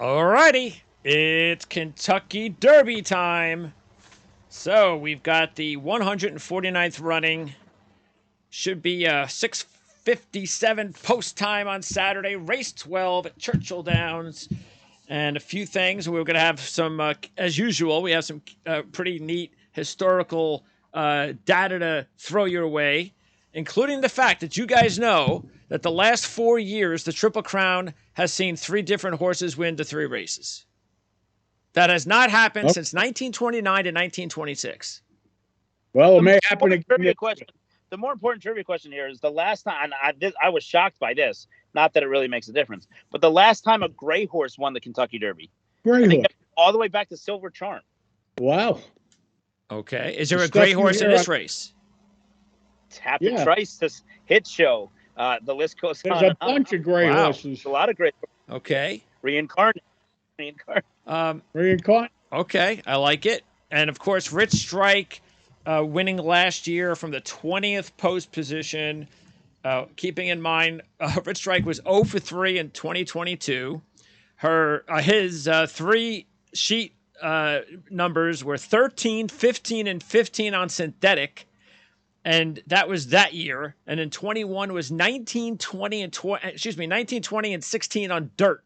Alrighty, it's Kentucky Derby time. So we've got the 149th running. Should be 6:57 post time on Saturday. Race 12 at Churchill Downs, and a few things. We're going to have some, as usual, we have some pretty neat historical data to throw your way, including the fact that you guys know that the last 4 years, the Triple Crown has seen three different horses win the three races. That has not happened Oh, since 1929 to 1926. well, it The more may happen important again. trivia question. The more important trivia question here is the last time. And I was shocked by this. Not that it really makes a difference, but the last time a gray horse won the Kentucky Derby, Gray I think horse. all the way back to Silver Charm. Wow. Okay. Is there The a gray stuff you horse in hear this on- race? Happy Yeah. Trice, this hit show. The list goes There's on. a and on. bunch of gray Wow. horses. There's a lot of great Okay. reincarnate. Reincarnate. Okay. I like it. And of course, Rich Strike winning last year from the 20th post position. Keeping in mind, Rich Strike was 0 for 3 in 2022. His three sheet numbers were 13, 15, and 15 on synthetic. And that was that year. And then 21 was 19, 20, and 19, 20, and 16 on dirt,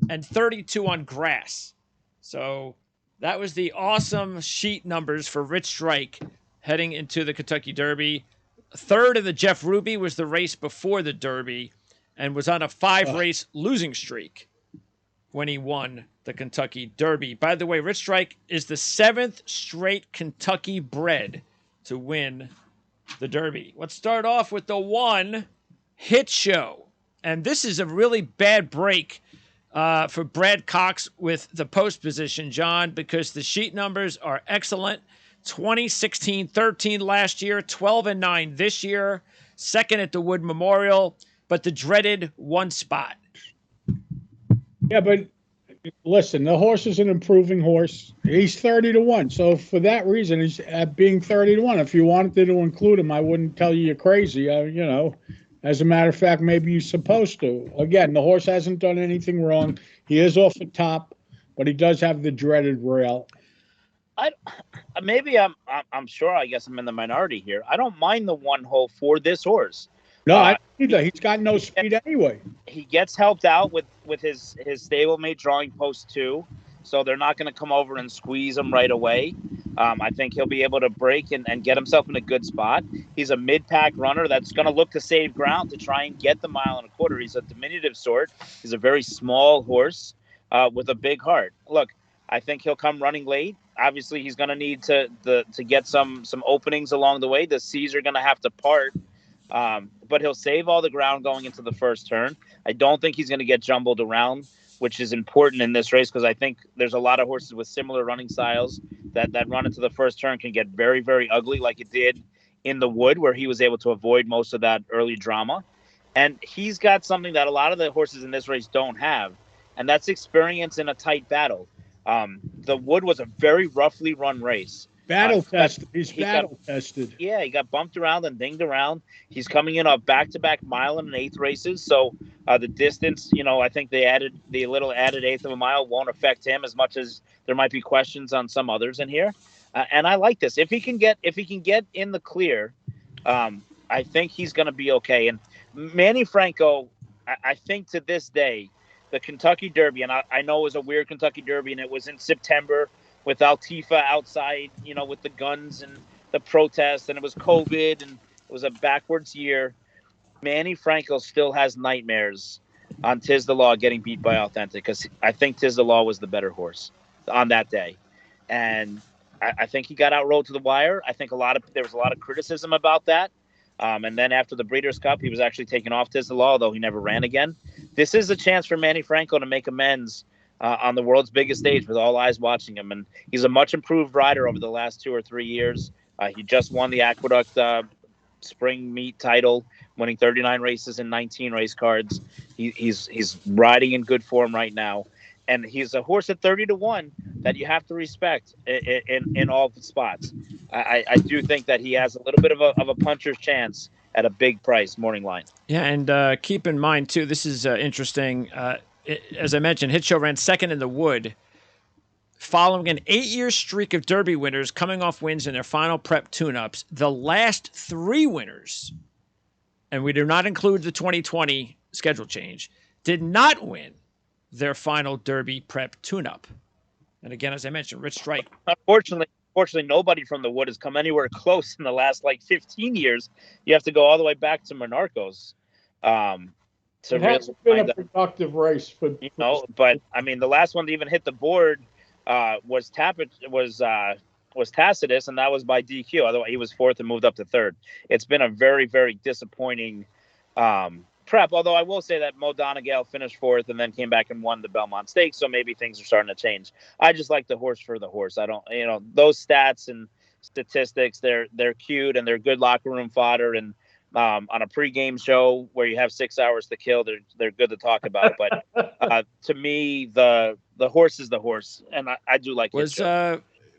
and 32 on grass. So that was the awesome sheet numbers for Rich Strike heading into the Kentucky Derby. Third of the Jeff Ruby was the race before the Derby, and was on a 5-race losing streak when he won the Kentucky Derby. By the way, Rich Strike is the 7th straight Kentucky bred to win the Derby. Let's start off with the one hit show. And this is a really bad break for Brad Cox with the post position, John, because the sheet numbers are excellent. 20, 16, 13 last year, 12 and 9 this year, second at the Wood Memorial, but the dreaded one spot. Yeah, but listen, the horse is an improving horse. He's 30-1. So for that reason, he's at being 30-1. If you wanted to include him, I wouldn't tell you you're crazy. As a matter of fact, maybe you're supposed to. Again, the horse hasn't done anything wrong. He is off the top, but he does have the dreaded rail. I'm sure. I guess I'm in the minority here. I don't mind the one hole for this horse. No, I either. He's got no speed anyway. He gets helped out with his stablemate drawing post 2, so they're not going to come over and squeeze him right away. I think he'll be able to break and get himself in a good spot. He's a mid-pack runner that's going to look to save ground to try and get the 1.25 miles. He's a diminutive sort. He's a very small horse with a big heart. Look, I think he'll come running late. Obviously, he's going to need to get some openings along the way. The C's are going to have to part, but he'll save all the ground going into the first turn. I don't think he's going to get jumbled around, which is important in this race because I think there's a lot of horses with similar running styles that run into the first turn can get very, very ugly, like it did in the Wood, where he was able to avoid most of that early drama. And he's got something that a lot of the horses in this race don't have, and that's experience in a tight battle. The Wood was a very roughly run race. Battle tested. He's battle tested. Yeah, he got bumped around and dinged around. He's coming in off back-to-back 1.1 1/8 races. So the distance, I think the little added 1/8 of a mile won't affect him as much as there might be questions on some others in here. And I like this. If he can get in the clear, I think he's going to be okay. And Manny Franco, I think to this day, the Kentucky Derby, and I know it was a weird Kentucky Derby, and it was in September with Altifa outside, with the guns and the protests, and it was COVID, and it was a backwards year. Manny Franco still has nightmares on Tiz the Law getting beat by Authentic, because I think Tiz the Law was the better horse on that day. And I think he got outrode to the wire. I think there was a lot of criticism about that. And then after the Breeders' Cup, he was actually taken off Tiz the Law, although he never ran again. This is a chance for Manny Franco to make amends on the world's biggest stage with all eyes watching him. And he's a much improved rider over the last 2 or 3 years. He just won the Aqueduct spring meet title, winning 39 races in 19 race cards. He's riding in good form right now. And he's a horse at 30-1 that you have to respect in all spots. I do think that he has a little bit of a puncher's chance at a big price morning line. Yeah, and keep in mind, too, this is interesting. as I mentioned, Hit Show ran second in the Wood, following an 8-year streak of Derby winners coming off wins in their final prep tune-ups. The last 3 winners, and we do not include the 2020 schedule change, did not win their final Derby prep tune-up. And again, as I mentioned, Rich Strike. Unfortunately, nobody from the Wood has come anywhere close in the last 15 years. You have to go all the way back to Monarcos. It has been a productive race for but I mean, the last one to even hit the board was Tacitus, and that was by DQ. Otherwise, he was 4th and moved up to 3rd. It's been a very, very disappointing prep. Although I will say that Mo Donegal finished 4th and then came back and won the Belmont Stakes, so maybe things are starting to change. I just like the horse for the horse. I don't, those stats and statistics, they're cute and they're good locker room fodder. And on a pregame show where you have 6 hours to kill, they're good to talk about. But to me, the horse is the horse, and I do like. Was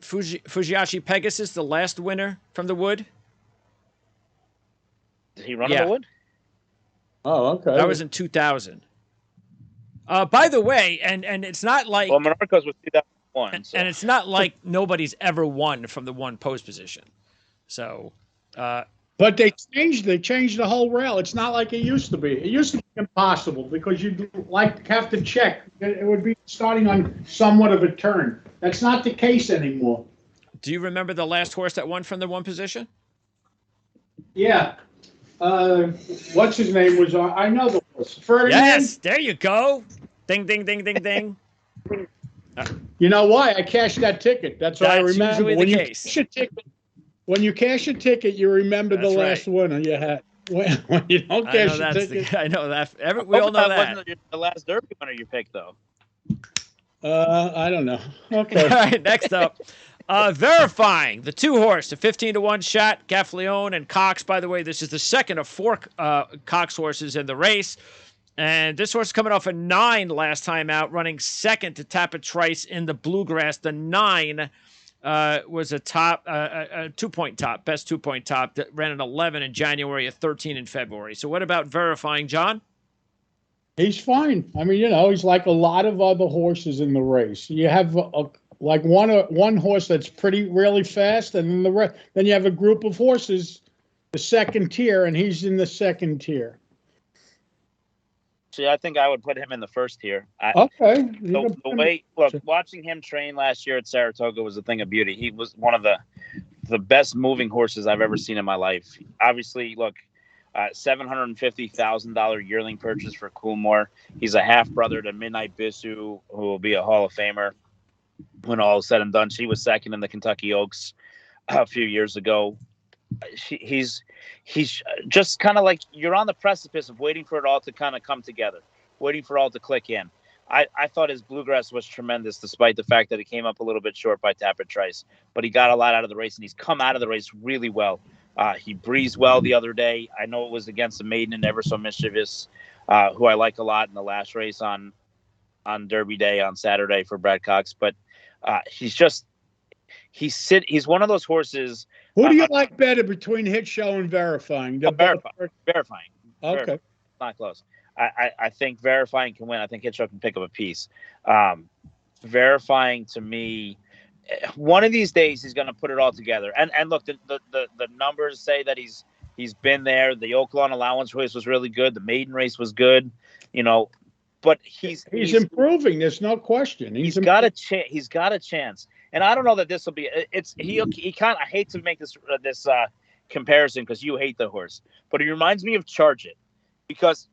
Fujiashi Pegasus the last winner from the Wood? Did he run in the Wood? Oh, okay. That was in 2000. By the way, and it's not like Monarcos was 2001, and it's not like nobody's ever won from the 1 post position. So, but they changed the whole rail. It's not like it used to be. It used to be impossible because you'd have to check. It would be starting on somewhat of a turn. That's not the case anymore. Do you remember the last horse that won from the 1 position? Yeah. What's his name was on? I know the horse. Ferdinand? Yes, there you go. Ding, ding, ding, ding, ding. You know why? I cashed that ticket. That's what I remember. Usually the case. When you cash a ticket, you remember the last winner you had. When you don't cash a ticket. I know that. We all know that. Wasn't the last Derby winner you picked, though. I don't know. Okay. All right, next up. Verifying the 2-horse, the 15-1 shot, Gaffleone and Cox. By the way, this is the second of 4 Cox horses in the race. And this horse is coming off a 9 last time out, running second to Tapit Trice in the Bluegrass. The 9 was a top, a 2-point top, best 2-point top that ran an 11 in January, a 13 in February. So what about Verifying, John? He's fine. I mean, he's like a lot of other horses in the race. You have one horse that's really fast, and then you have a group of horses, the second tier, and he's in the second tier. See, I think I would put him in the first tier. Okay. The way, watching him train last year at Saratoga was a thing of beauty. He was one of the best moving horses I've ever seen in my life. Obviously, $750,000 yearling purchase for Coolmore. He's a half brother to Midnight Bissu, who will be a Hall of Famer when all is said and done. She was second in the Kentucky Oaks a few years ago. He's just kind of like, you're on the precipice of waiting for it all to kind of come together, waiting for it all to click in. I thought his Bluegrass was tremendous, despite the fact that he came up a little bit short by Tapit Trice, but he got a lot out of the race, and he's come out of the race really well. He breezed well the other day. I know it was against the maiden and Ever So Mischievous, who I like a lot in the last race on Derby Day on Saturday for Brad Cox, but he's one of those horses. Who do you like better between Hit Show and Verifying? Verifying. Okay. Not close. I think Verifying can win. I think Hit Show can pick up a piece. Verifying, to me, one of these days he's going to put it all together. And look, the numbers say that he's been there. The Oaklawn Allowance race was really good. The maiden race was good. But he's improving. There's no question. He's got a chance. He's got a chance. And I don't know that this will be. He kind of. I hate to make this comparison because you hate the horse, but he reminds me of Charge It, because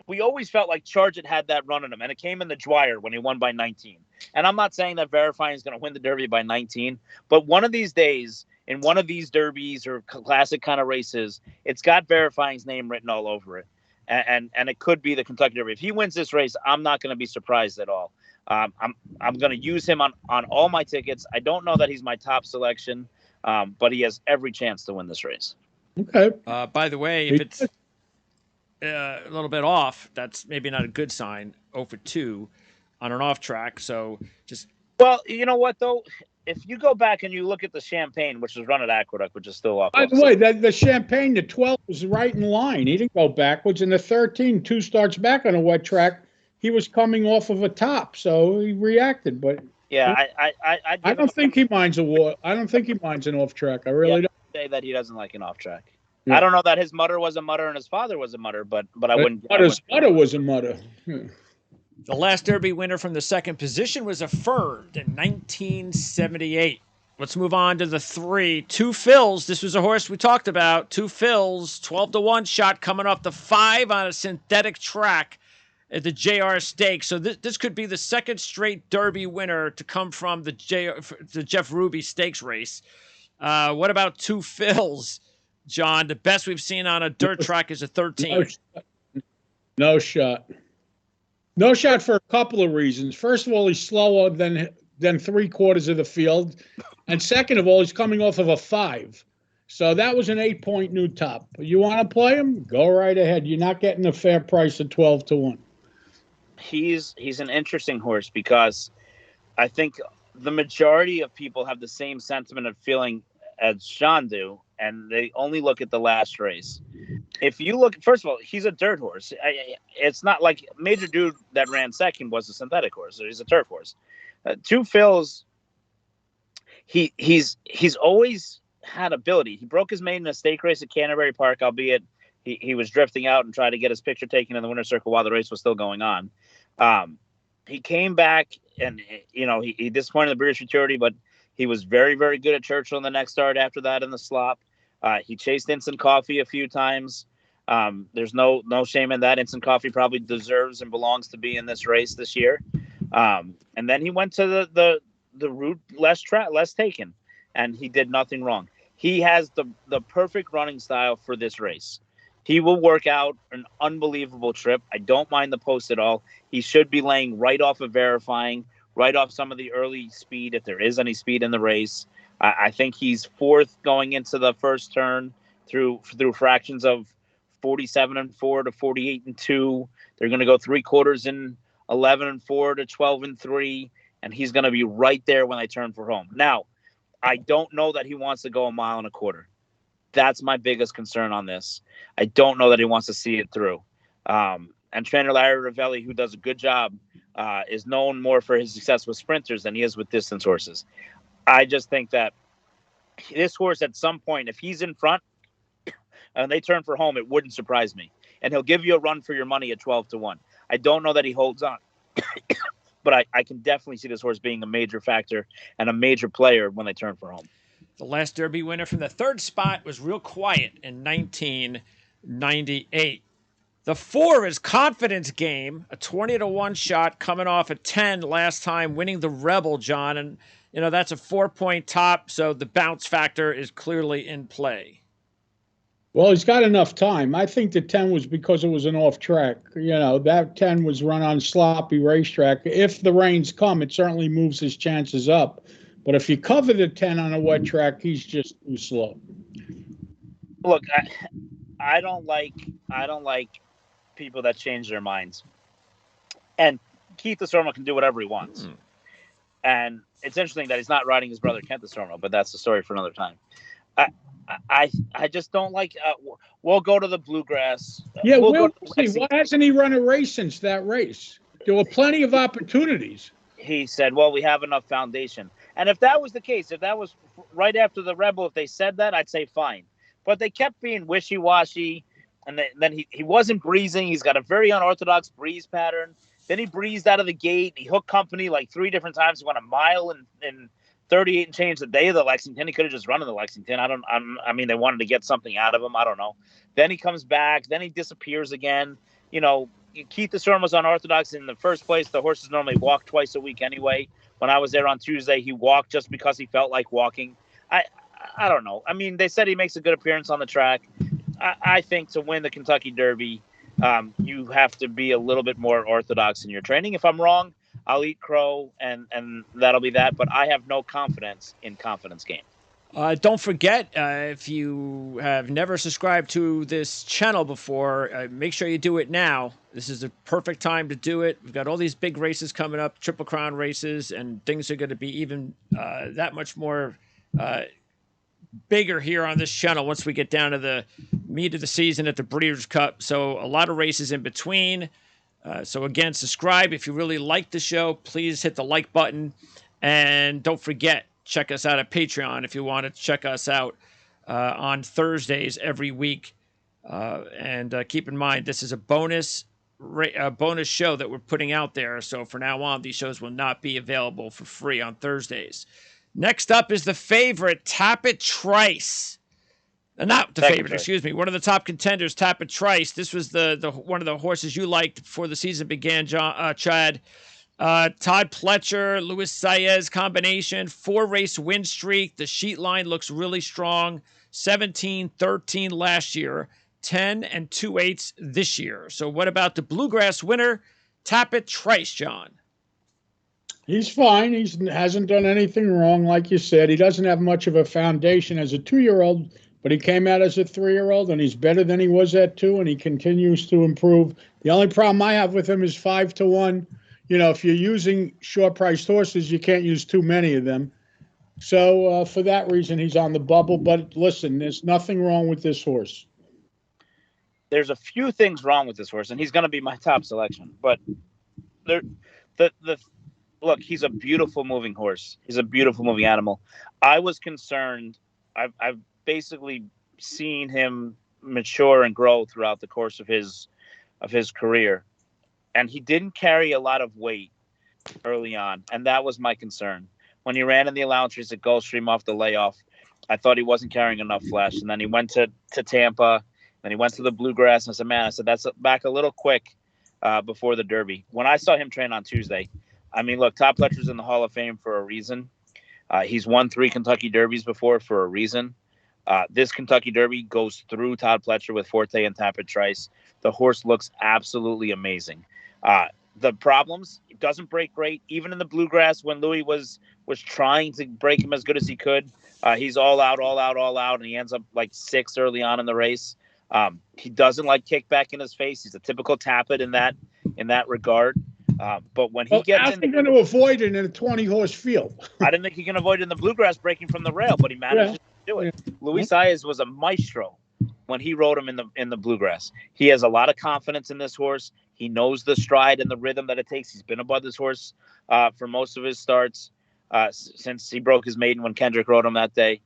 we always felt like Charge It had that run in him, and it came in the Dwyer when he won by 19. And I'm not saying that Verifying is going to win the Derby by 19, but one of these days in one of these Derbies or classic kind of races, it's got Verifying's name written all over it. And it could be the Kentucky Derby. If he wins this race, I'm not going to be surprised at all. I'm going to use him on all my tickets. I don't know that he's my top selection, but he has every chance to win this race. Okay. By the way, if it's a little bit off, that's maybe not a good sign. 0 for 2 on an off track. So just. Well, you know what, though? If you go back and you look at the Champagne, which was run at Aqueduct, which is still off. By the way, the Champagne, the 12 was right in line. He didn't go backwards. And the 13, 2 starts back on a wet track. he was coming off of a top, so he reacted. But Yeah, I'd I give him don't think he minds a war. I don't think he minds an off track. I really don't. say that he doesn't like an off track. Yeah. I don't know that his mutter was a mutter and his father was a mutter, but I But wouldn't. his mutter was a mutter. Yeah. The last Derby winner from the second position was affirmed in 1978. Let's move on to the 3. Two Phils. This was a horse we talked about. Two Phils, 12-1 shot coming off the 5 on a synthetic track at the JR Stakes. So this could be the second straight Derby winner to come from the Jeff Ruby Stakes race. What about Two Phils, John? The best we've seen on a dirt track is a 13. No shot. No shot for a couple of reasons. First of all, he's slower than 3/4 of the field. And second of all, he's coming off of a 5. So that was an 8-point new top. You want to play him? Go right ahead. You're not getting a fair price at 12-1. He's an interesting horse because I think the majority of people have the same sentiment of feeling as Sean do, and they only look at the last race. If you look, first of all, he's a dirt horse. It's not like Major Dude that ran second was a synthetic horse. So he's a turf horse. Two Phils, he's always had ability. He broke his maiden in a stake race at Canterbury Park, albeit he was drifting out and tried to get his picture taken in the winner's circle while the race was still going on. He came back and, he disappointed the British Futurity, but he was very, very good at Churchill in the next start after that in the slop. He chased Instant Coffee a few times. There's no shame in that. Instant Coffee probably deserves and belongs to be in this race this year. And then he went to the route less taken, and he did nothing wrong. He has the perfect running style for this race. He will work out an unbelievable trip. I don't mind the post at all. He should be laying right off of Verifying, right off some of the early speed, if there is any speed in the race. I think he's 4th going into the first turn through fractions of 47-4 to 48-2. They're going to go 3/4 in 11-4 to 12-3, and he's going to be right there when they turn for home. Now, I don't know that he wants to go 1.25 miles. That's my biggest concern on this. I don't know that he wants to see it through. And trainer Larry Ravelli, who does a good job, is known more for his success with sprinters than he is with distance horses. I just think that this horse at some point, if he's in front and they turn for home, it wouldn't surprise me. And he'll give you a run for your money at 12-1. I don't know that he holds on, but I can definitely see this horse being a major factor and a major player when they turn for home. The last Derby winner from the 3rd spot was Real Quiet in 1998. The 4 is Confidence Game, a 20-1 shot coming off a 10 last time, winning the Rebel, John. And, that's a 4-point top, so the bounce factor is clearly in play. Well, he's got enough time. I think the 10 was because it was an off track. That 10 was run on sloppy racetrack. If the rains come, it certainly moves his chances up. But if you cover the 10 on a wet track, he's just too slow. Look, I don't like people that change their minds. And Keith Desormeaux can do whatever he wants. And it's interesting that he's not riding his brother Kent Desormeaux, but that's the story for another time. I just don't like. We'll go to the Bluegrass. Yeah, we'll see. Why hasn't he run a race since that race? There were plenty of opportunities. He said, "Well, we have enough foundation." And if that was the case, if that was right after the Rebel, if they said that, I'd say fine. But they kept being wishy-washy, and then he wasn't breezing. He's got a very unorthodox breeze pattern. Then he breezed out of the gate. He hooked company like 3 different times. He went 1 mile and 38 and change the day of the Lexington. He could have just run in the Lexington. I mean, they wanted to get something out of him. I don't know. Then he comes back. Then he disappears again. Keith Desormeaux's unorthodox in the first place. The horses normally walk twice a week anyway. When I was there on Tuesday, he walked just because he felt like walking. I don't know. I mean, they said he makes a good appearance on the track. I think to win the Kentucky Derby, you have to be a little bit more orthodox in your training. If I'm wrong, I'll eat crow, and that'll be that. But I have no confidence in Confidence Game. Don't forget, if you have never subscribed to this channel before, make sure you do it now. This is the perfect time to do it. We've got all these big races coming up, Triple Crown races, and things are going to be even that much more bigger here on this channel once we get down to the meat of the season at the Breeders' Cup. So a lot of races in between. So again, subscribe if you really like the show. Please hit the like button, and don't forget, check us out at Patreon if you want to check us out on Thursdays every week. And keep in mind, this is a bonus show that we're putting out there. So for now on, these shows will not be available for free on Thursdays. Next up is the favorite, Tappet Trice. Not the favorite, excuse me. One of the top contenders, Tappet Trice. This was the one of the horses you liked before the season began, Chad. Todd Pletcher, Luis Saez combination, 4-race win streak. The sheet line looks really strong. 17-13 last year, 10 and 2/8 this year. So what about the Bluegrass winner, Tappet Trice, John? He's fine. He hasn't done anything wrong, like you said. He doesn't have much of a foundation as a 2-year-old, but he came out as a 3-year-old, and he's better than he was at 2, and he continues to improve. The only problem I have with him is 5-1. You know, if you're using short-priced horses, you can't use too many of them. So for that reason, he's on the bubble. But listen, there's nothing wrong with this horse. There's a few things wrong with this horse, and he's going to be my top selection. But look, he's a beautiful moving horse. He's a beautiful moving animal. I was concerned. I've basically seen him mature and grow throughout the course of his career, and he didn't carry a lot of weight early on, and that was my concern. When he ran in the allowance race at Gulfstream off the layoff, I thought he wasn't carrying enough flesh, and then he went to Tampa, then he went to the Bluegrass, and I said, that's back a little quick before the Derby. When I saw him train on Tuesday, I mean, look, Todd Pletcher's in the Hall of Fame for a reason. He's won 3 Kentucky Derbies before for a reason. This Kentucky Derby goes through Todd Pletcher with Forte and Tappet Trice. The horse looks absolutely amazing. The problems, it doesn't break great. Even in the Bluegrass, when Louis was trying to break him as good as he could, he's all out, and he ends up like 6th early on in the race. He doesn't like kickback in his face. He's a typical Tappet in that regard. But when he gets in, going to avoid it in a 20-horse field. I didn't think he can avoid it in the Bluegrass breaking from the rail, but he managed to do it. Yeah. Luis Saez was a maestro when he rode him in the Bluegrass. He has a lot of confidence in this horse. He knows the stride and the rhythm that it takes. He's been above this horse for most of his starts since he broke his maiden when Kendrick rode him that day.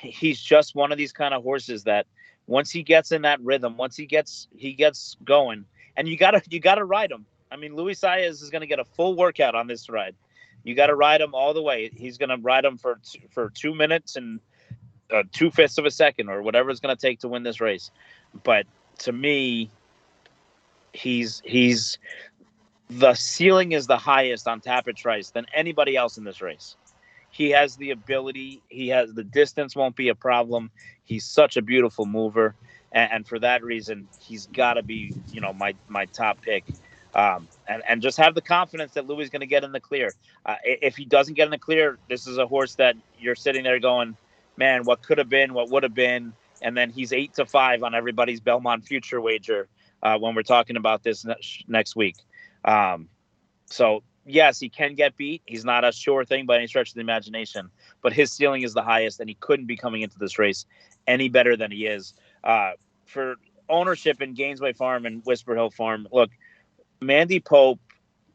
He's just one of these kind of horses that once he gets in that rhythm, once he gets going, and you gotta ride him. I mean, Luis Saez is going to get a full workout on this ride. You got to ride him all the way. He's going to ride him for 2 minutes and 2/5 of a second, or whatever it's going to take to win this race. But to me, he's the ceiling is the highest on Tappet Trice than anybody else in this race. He has the ability. He has the distance won't be a problem. He's such a beautiful mover, and for that reason, he's got to be my top pick. And just have the confidence that Louis is going to get in the clear. If he doesn't get in the clear, this is a horse that you're sitting there going, man, what could have been, what would have been. And then he's 8-5 on everybody's Belmont future wager when we're talking about this next week. So yes, he can get beat. He's not a sure thing by any stretch of the imagination, but his ceiling is the highest, and he couldn't be coming into this race any better than he is. For ownership in Gainesway Farm and Whisper Hill Farm, look, Mandy Pope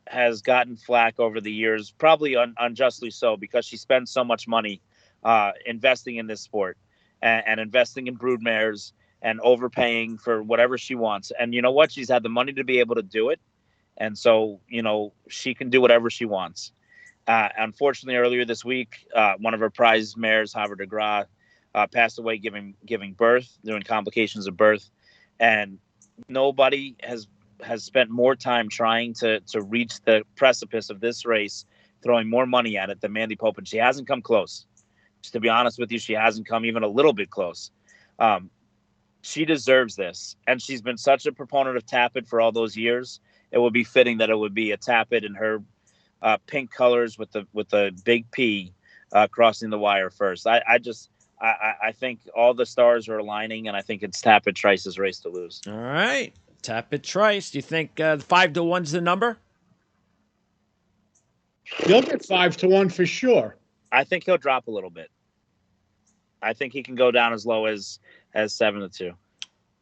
has gotten flack over the years, probably unjustly so, because she spends so much money investing in this sport and investing in broodmares and overpaying for whatever she wants. And you know what? She's had the money to be able to do it. And so, she can do whatever she wants. Unfortunately, earlier this week, one of her prize mares, Havre de Gras, passed away giving birth, during complications of birth. And nobody has spent more time trying to reach the precipice of this race, throwing more money at it than Mandy Pope. And she hasn't come close. Just to be honest with you, she hasn't come even a little bit close. She deserves this. And she's been such a proponent of Tappet for all those years. It would be fitting that it would be a Tappet in her pink colors with the big P crossing the wire first. I think all the stars are aligning, and I think it's Tappet Trice's race to lose. All right. Tappet Trice. Do you think 5-1's the number? He'll get 5-1 for sure. I think he'll drop a little bit. I think he can go down as low as 7-2.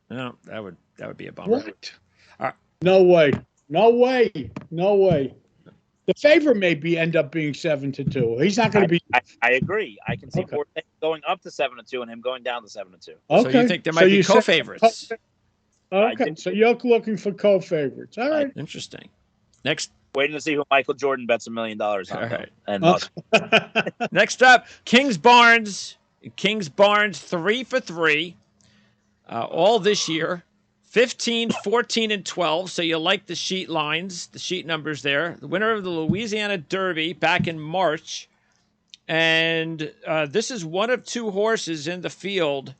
No, that would be a bummer. What? No way. No way. No way. The favorite may end up being 7-2. He's not going to be. I agree. I can see Okay. Forte going up to 7-2 and him going down to 7-2. So you think there might be co-favorites? Okay, so you're looking for co-favorites. All right. Interesting. Next. Waiting to see who Michael Jordan bets $1 million on. All right. And Next up, Kings Barnes. Kings Barnes 3 for 3 all this year. 15, 14, and 12. So you like the sheet lines, the sheet numbers there. The winner of the Louisiana Derby back in March. And this is one of two horses in the field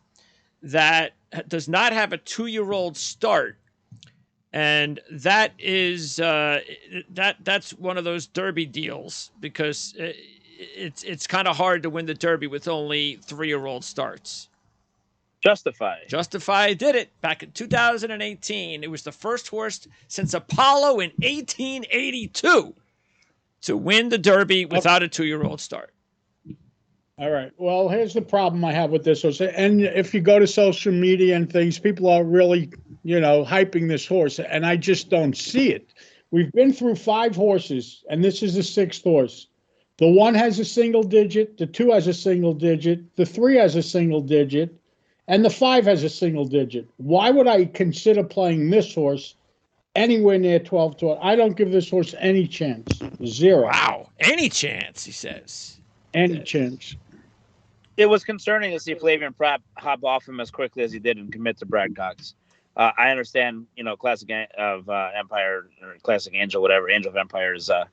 that does not have a 2-year-old start. And that is that's one of those Derby deals because it's kind of hard to win the Derby with only 3-year-old starts. Justify did it back in 2018. It was the first horse since Apollo in 1882 to win the Derby without a 2-year-old start. All right. Well, here's the problem I have with this horse. And if you go to social media and things, people are really, hyping this horse, and I just don't see it. We've been through 5 horses, and this is the 6th horse. The 1 has a single digit, the 2 has a single digit, the 3 has a single digit, and the 5 has a single digit. Why would I consider playing this horse anywhere near 12-1? I don't give this horse any chance. 0. Wow. Any chance, he says. Any chance. It was concerning to see Flavian Pratt hop off him as quickly as he did and commit to Brad Cox. I understand, Classic of Empire or Classic Angel, whatever. Angel of Empire is a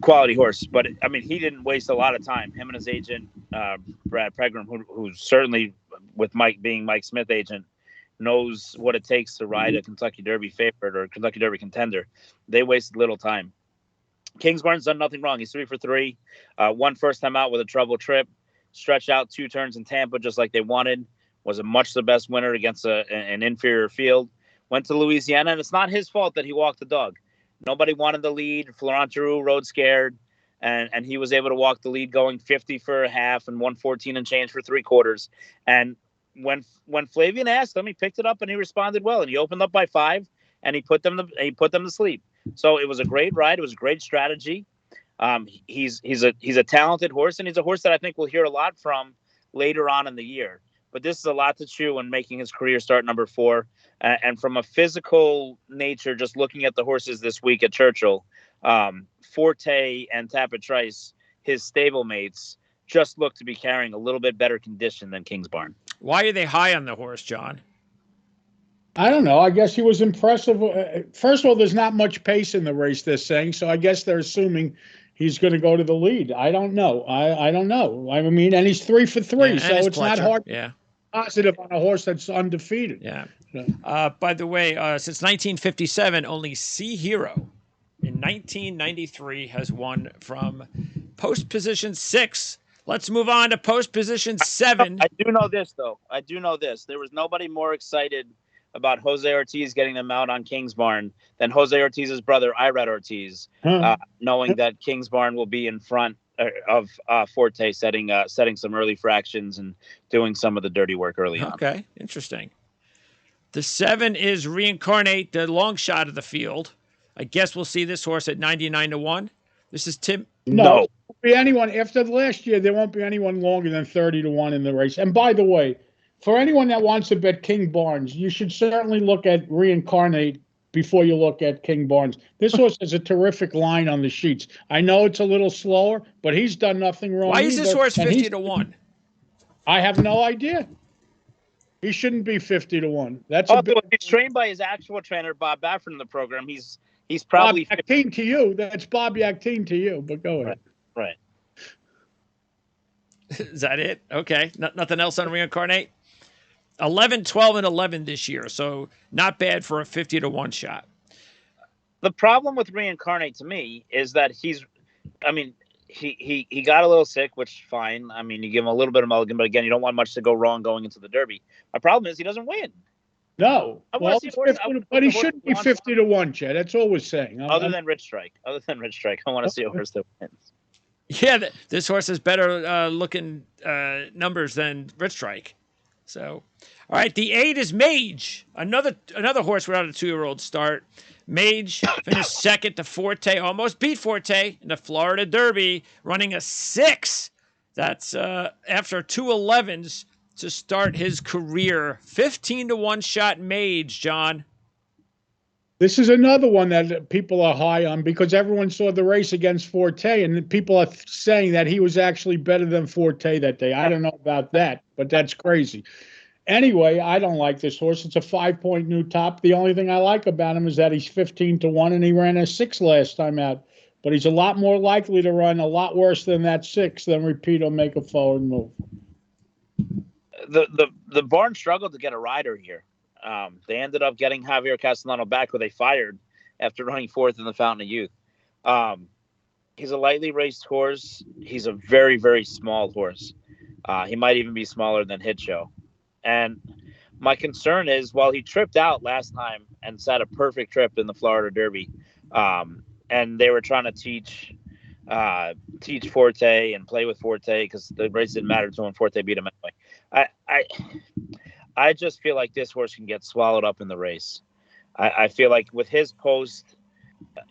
quality horse, but he didn't waste a lot of time. Him and his agent, Brad Pegram, who's certainly with Mike being Mike Smith agent, knows what it takes to ride a Kentucky Derby favorite or Kentucky Derby contender. They wasted little time. Kingsbarn's done nothing wrong. He's 3 for 3. Won first time out with a trouble trip. Stretched out 2 turns in Tampa just like they wanted. Was a much the best winner against an inferior field. Went to Louisiana, and it's not his fault that he walked the dog. Nobody wanted the lead. Florent Giroux rode scared, and he was able to walk the lead going 50 for a half and 114 and change for 3/4. And when Flavian asked him, he picked it up and he responded well. And he opened up by 5, and he put them to sleep. So it was a great ride. It was a great strategy. He's a talented horse, and he's a horse that I think we'll hear a lot from later on in the year. But this is a lot to chew when making his career start number 4. And from a physical nature, just looking at the horses this week at Churchill, Forte and Tapit Trice, his stablemates, just look to be carrying a little bit better condition than Kingsbarn. Why are they high on the horse, John? I don't know. I guess he was impressive. First of all, there's not much pace in the race, they're saying. So I guess they're assuming he's going to go to the lead. I don't know. I don't know. And he's 3 for 3. So it's not hard. Yeah. Positive on a horse that's undefeated. Yeah. By the way, since 1957, only Sea Hero in 1993 has won from post position 6. Let's move on to post position 7. I do know this, though. There was nobody more excited about Jose Ortiz getting them out on Kingsbarn than Jose Ortiz's brother, Irad Ortiz, knowing that Kingsbarn will be in front of Forte, setting some early fractions and doing some of the dirty work early on. Okay, interesting. The 7 is Reincarnate, the long shot of the field. I guess we'll see this horse at 99-1. This is Tim. No. There won't be anyone after last year. There won't be anyone longer than 30-1 in the race. And by the way, for anyone that wants to bet King Barnes, you should certainly look at Reincarnate before you look at King Barnes. This horse has a terrific line on the sheets. I know it's a little slower, but he's done nothing wrong. Why is this horse 50-1? I have no idea. He shouldn't be 50-1. He's trained by his actual trainer, Bob Baffert, in the program. He's probably Bob Actine to you. That's Bob Actine to you. But go ahead. Right. Is that it? Okay. Nothing else on Reincarnate? 11, 12, and 11 this year. So not bad for a 50-1 shot. The problem with Reincarnate to me is that he got a little sick, which fine. You give him a little bit of mulligan, but again, you don't want much to go wrong going into the Derby. My problem is he doesn't win. No. But he shouldn't be 50-1, Chad. That's all we're saying. Other than Rich Strike, I want to see a horse that wins. Yeah, this horse has better looking numbers than Rich Strike. So, all right, the 8 is Mage, another horse without a 2-year-old start. Mage finished second to Forte, almost beat Forte in the Florida Derby, running a 6. That's after 2 11s to start his career. 15-1 shot Mage, John. This is another one that people are high on because everyone saw the race against Forte, and people are saying that he was actually better than Forte that day. I don't know about that, but that's crazy. Anyway, I don't like this horse. It's a 5-point new top. The only thing I like about him is that he's 15-1, and he ran a 6 last time out. But he's a lot more likely to run a lot worse than that 6 than repeat or make a forward move. The barn struggled to get a rider here. They ended up getting Javier Castellano back, who they fired after running 4th in the Fountain of Youth. He's a lightly raced horse. He's a very, very small horse. He might even be smaller than Hit Show. And my concern is, while he tripped out last time and sat a perfect trip in the Florida Derby, and they were trying to teach Forte and play with Forte because the race didn't matter to him. Forte beat him anyway. I just feel like this horse can get swallowed up in the race. I feel like with his post,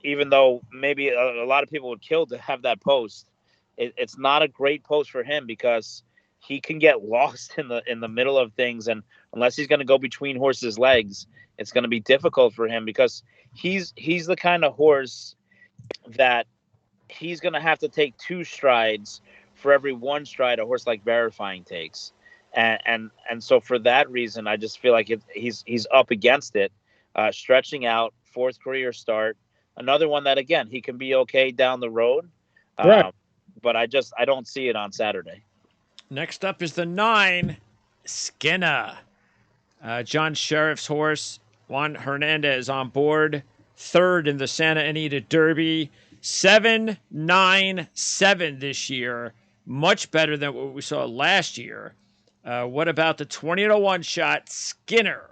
even though maybe a lot of people would kill to have that post, it's not a great post for him because he can get lost in the middle of things, and unless he's going to go between horses' legs, it's going to be difficult for him because he's the kind of horse that he's going to have to take 2 strides for every 1 stride a horse like Verifying takes. And so for that reason, I just feel like he's up against it, stretching out, 4th career start. Another one that, again, he can be okay down the road. Right. But I don't see it on Saturday. Next up is the 9, Skinner. John Sheriff's horse, Juan Hernandez on board. 3rd in the Santa Anita Derby. 7-9-7 this year. Much better than what we saw last year. What about the 20-1 shot, Skinner?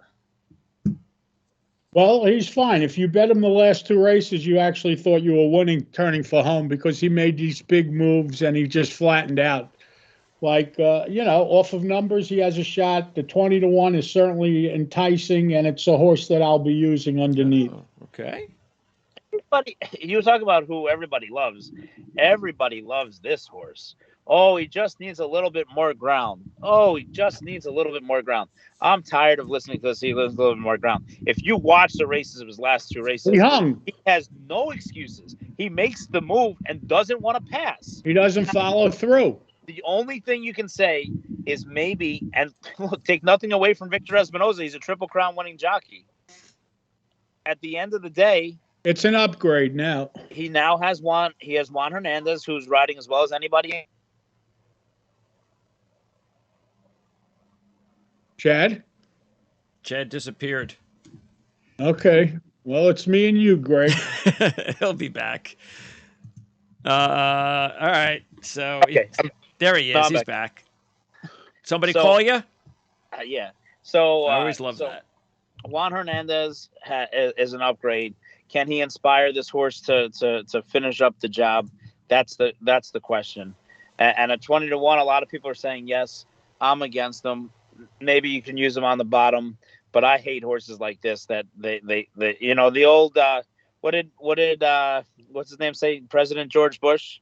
Well, he's fine. If you bet him the last 2 races, you actually thought you were winning, turning for home because he made these big moves and he just flattened out. Like, off of numbers, he has a shot. The 20-1 is certainly enticing, and it's a horse that I'll be using underneath. Oh, okay. You talk about who everybody loves. Everybody loves this horse. Oh, he just needs a little bit more ground. Oh, he just needs a little bit more ground. I'm tired of listening to this. He needs a little bit more ground. If you watch the races of his last 2 races, he has no excuses. He makes the move and doesn't want to pass. He doesn't follow through. The only thing you can say is maybe, and look, take nothing away from Victor Espinoza. He's a Triple Crown winning jockey. At the end of the day, it's an upgrade now. He now has Juan Hernandez, who's riding as well as anybody. Chad disappeared. Okay. Well, it's me and you, Greg. He'll be back. All right. So okay. There he is. He's back. Somebody call you? Yeah. So I always love that. Juan Hernandez is an upgrade. Can he inspire this horse to finish up the job? That's the question. And at 20-1, a lot of people are saying yes. I'm against them. Maybe you can use them on the bottom, but I hate horses like this. That they the old what did what's his name say? President George Bush,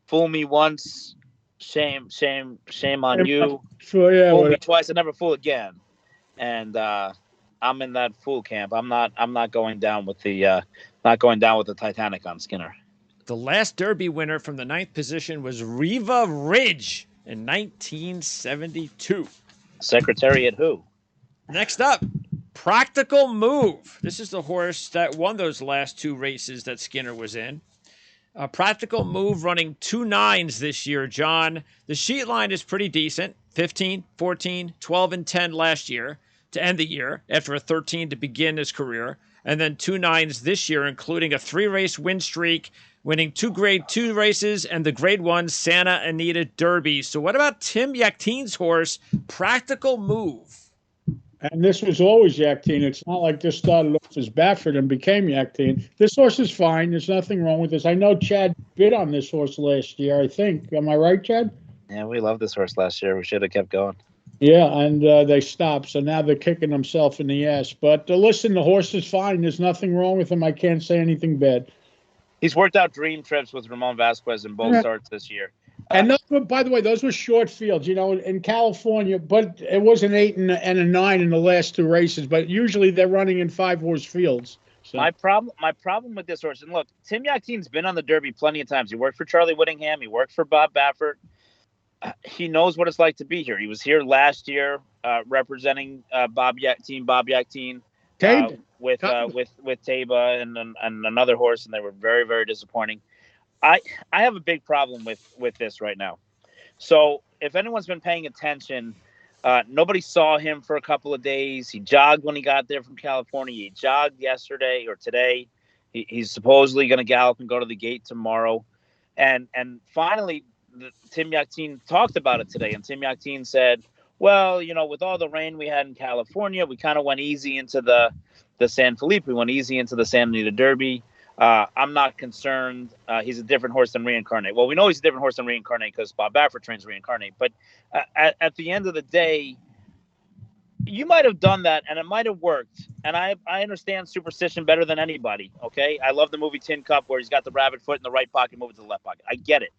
fool me once, shame on you. Fool me twice, and never fool again. And I'm in that fool camp. I'm not going down with the Titanic on Skinner. The last Derby winner from the 9th position was Riva Ridge in 1972. Secretariat who? Next up, Practical Move. This is the horse that won those last 2 races that Skinner was in. Practical Move running 2 9s this year, John. The sheet line is pretty decent. 15, 14, 12, and 10 last year to end the year after a 13 to begin his career. And then 2 9s this year, including a 3-race win streak, winning 2 Grade 2 races and the Grade 1 Santa Anita Derby. So what about Tim Yaktin's horse, Practical Move? And this was always Yaktin. It's not like this started off as Baffert and became Yaktin. This horse is fine. There's nothing wrong with this. I know Chad bid on this horse last year, I think. Am I right, Chad? Yeah, we loved this horse last year. We should have kept going. Yeah, and they stopped, so now they're kicking themselves in the ass. But listen, the horse is fine. There's nothing wrong with him. I can't say anything bad. He's worked out dream trips with Ramon Vasquez in both Yeah. starts this year. And those were, by the way, those were short fields, in California. But it was an 8 and a 9 in the last two races. But usually they're running in 5-horse fields. So My problem with this horse, and look, Tim Yaktin's been on the Derby plenty of times. He worked for Charlie Whittingham. He worked for Bob Baffert. He knows what it's like to be here. He was here last year representing Bob Yaktin Tabe, with Taba and another horse, and they were very, very disappointing. I have a big problem with this right now. So if anyone's been paying attention, nobody saw him for a couple of days. He jogged when he got there from California. He jogged yesterday or today. He's supposedly going to gallop and go to the gate tomorrow. And finally, Tim Yaktin talked about it today. And Tim Yaktin said, well, with all the rain we had in California, we kind of went easy into the San Felipe. We went easy into the Santa Anita Derby. I'm not concerned. He's a different horse than Reincarnate. Well, we know he's a different horse than Reincarnate because Bob Baffert trains Reincarnate. But at the end of the day, you might have done that and it might have worked. And I understand superstition better than anybody. Okay. I love the movie Tin Cup where he's got the rabbit foot in the right pocket, move it to the left pocket. I get it.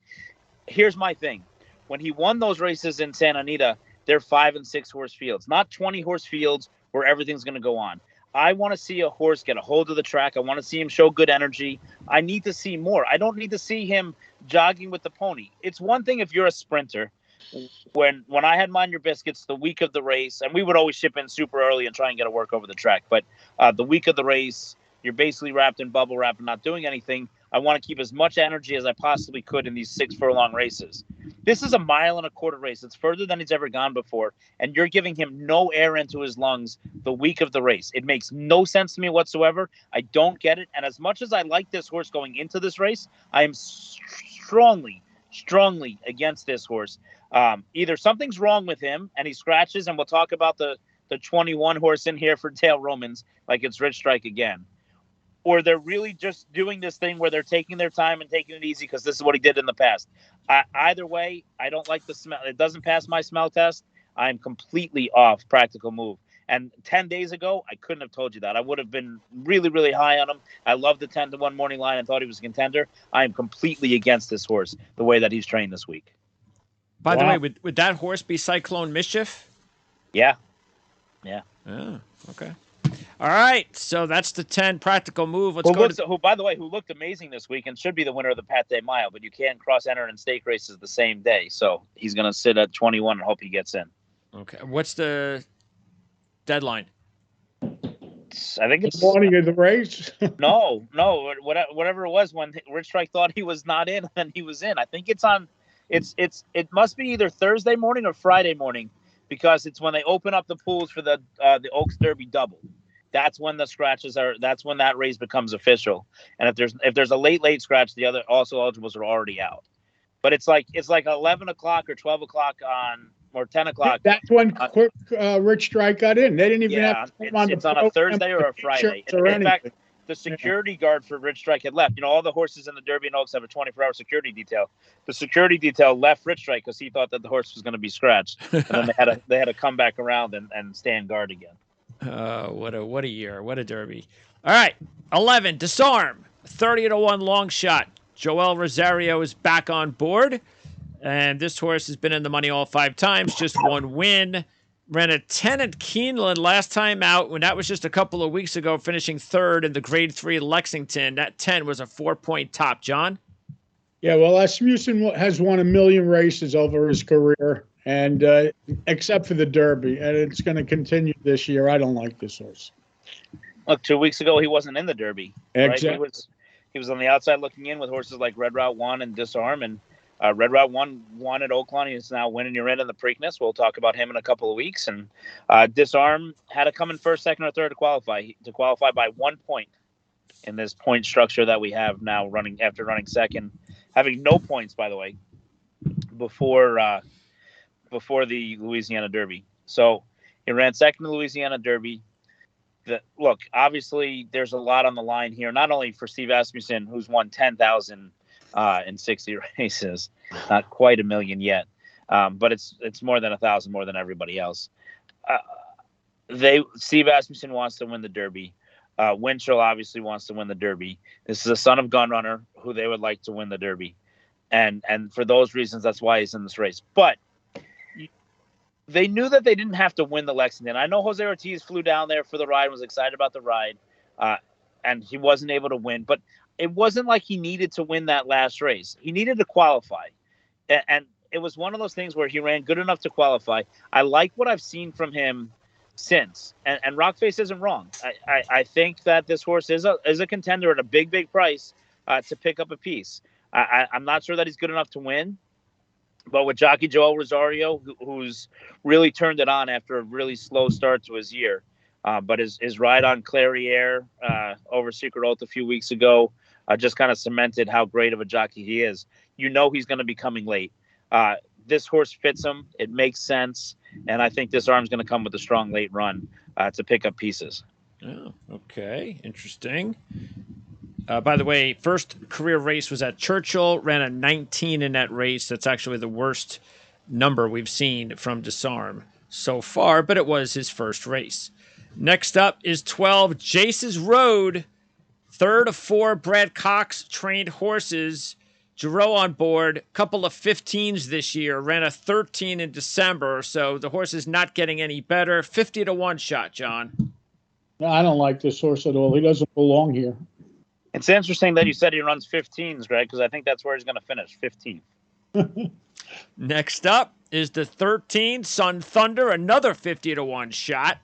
Here's my thing. When he won those races in Santa Anita, they're 5 and 6 horse fields, not 20 horse fields where everything's going to go on. I want to see a horse get a hold of the track. I want to see him show good energy. I need to see more. I don't need to see him jogging with the pony. It's one thing if you're a sprinter. When I had Mind Your Biscuits the week of the race, and we would always ship in super early and try and get a work over the track. But the week of the race, you're basically wrapped in bubble wrap and not doing anything. I want to keep as much energy as I possibly could in these 6 furlong races. This is a 1.25 mile race. It's further than he's ever gone before. And you're giving him no air into his lungs the week of the race. It makes no sense to me whatsoever. I don't get it. And as much as I like this horse going into this race, I am strongly against this horse. Either something's wrong with him and he scratches, and we'll talk about the 21 horse in here for Dale Romans like it's Rich Strike again. Or they're really just doing this thing where they're taking their time and taking it easy because this is what he did in the past. Either way, I don't like the smell. It doesn't pass my smell test. I'm completely off Practical Move. And 10 days ago, I couldn't have told you that. I would have been really, really high on him. I loved the 10-1 morning line and thought he was a contender. I am completely against this horse, the way that he's trained this week. By the way, would that horse be Cyclone Mischief? Yeah. Oh, okay. All right, so that's the 10 Practical Move. Who, by the way, who looked amazing this week and should be the winner of the Pat Day Mile, but you can't cross-enter in stake races the same day, so he's going to sit at 21 and hope he gets in. Okay, what's the deadline? I think it's the morning of the race. no, whatever it was when Rich Strike thought he was not in and he was in. I think it's on. It must be either Thursday morning or Friday morning because it's when they open up the pools for the Oaks Derby double. That's when the scratches are. That's when that race becomes official. And if there's a late scratch, the other also eligibles are already out. But it's like 11 o'clock or 12 o'clock or 10 o'clock. That's when Rich Strike got in. They didn't even have to come it's on a Thursday or a Friday. In fact, the security guard for Rich Strike had left. All the horses in the Derby and Oaks have a 24-hour security detail. The security detail left Rich Strike because he thought that the horse was going to be scratched, and then they had to come back around and stand guard again. What a year! What a Derby! All right, 11 Disarm, 30-1 long shot. Joel Rosario is back on board, and this horse has been in the money all 5 times. Just 1 win. Ran a 10 at Keeneland last time out when that was just a couple of weeks ago, finishing 3rd in the Grade 3 Lexington. That 10 was a 4-point top, John. Yeah, well, Asmussen has won 1 million races over his career, and except for the Derby, and it's going to continue this year. I don't like this horse. Look, 2 weeks ago he wasn't in the Derby. Exactly. Right? He was on the outside looking in with horses like Red Route 1 and Disarm, and Red Route 1 won at Oaklawn. He's now winning your end in the Preakness. We'll talk about him in a couple of weeks. And Disarm had to come in first, second, or third to qualify by 1 point in this point structure that we have now after running second, having no points, by the way, before the Louisiana Derby. So he ran second in the Louisiana Derby. Look, obviously there's a lot on the line here, not only for Steve Asmussen, who's won 10,000 in 60 races, not quite 1 million yet, but it's more than 1,000 more than everybody else. Steve Asmussen wants to win the Derby. Winchell obviously wants to win the Derby. This is a son of gun runner who they would like to win the Derby, and for those reasons, that's why he's in this race. But they knew that they didn't have to win the Lexington. I know Jose Ortiz flew down there for the ride, was excited about the ride, and he wasn't able to win. But it wasn't like he needed to win that last race. He needed to qualify, and it was one of those things where he ran good enough to qualify. I like what I've seen from him since, and Rockface isn't wrong. I think that this horse is a contender at a big price to pick up a piece. I'm not sure that he's good enough to win, but with jockey Joel Rosario, who's really turned it on after a really slow start to his year, but his ride on Clairiere over Secret Oath a few weeks ago just kind of cemented how great of a jockey he is. You know he's going to be coming late. This horse fits him. It makes sense. And I think this arm's going to come with a strong late run to pick up pieces. Oh, okay. Interesting. By the way, first career race was at Churchill, ran a 19 in that race. That's actually the worst number we've seen from Disarm so far, but it was his first race. Next up is 12, Jace's Road. Third of 4 Brad Cox trained horses. Giroux on board, couple of 15s this year, ran a 13 in December, so the horse is not getting any better. 50-1 shot, John. No, I don't like this horse at all. He doesn't belong here. It's interesting that you said he runs 15s, Greg, because I think that's where he's going to finish, 15. Next up is the 13, Sun Thunder, another 50-1 shot.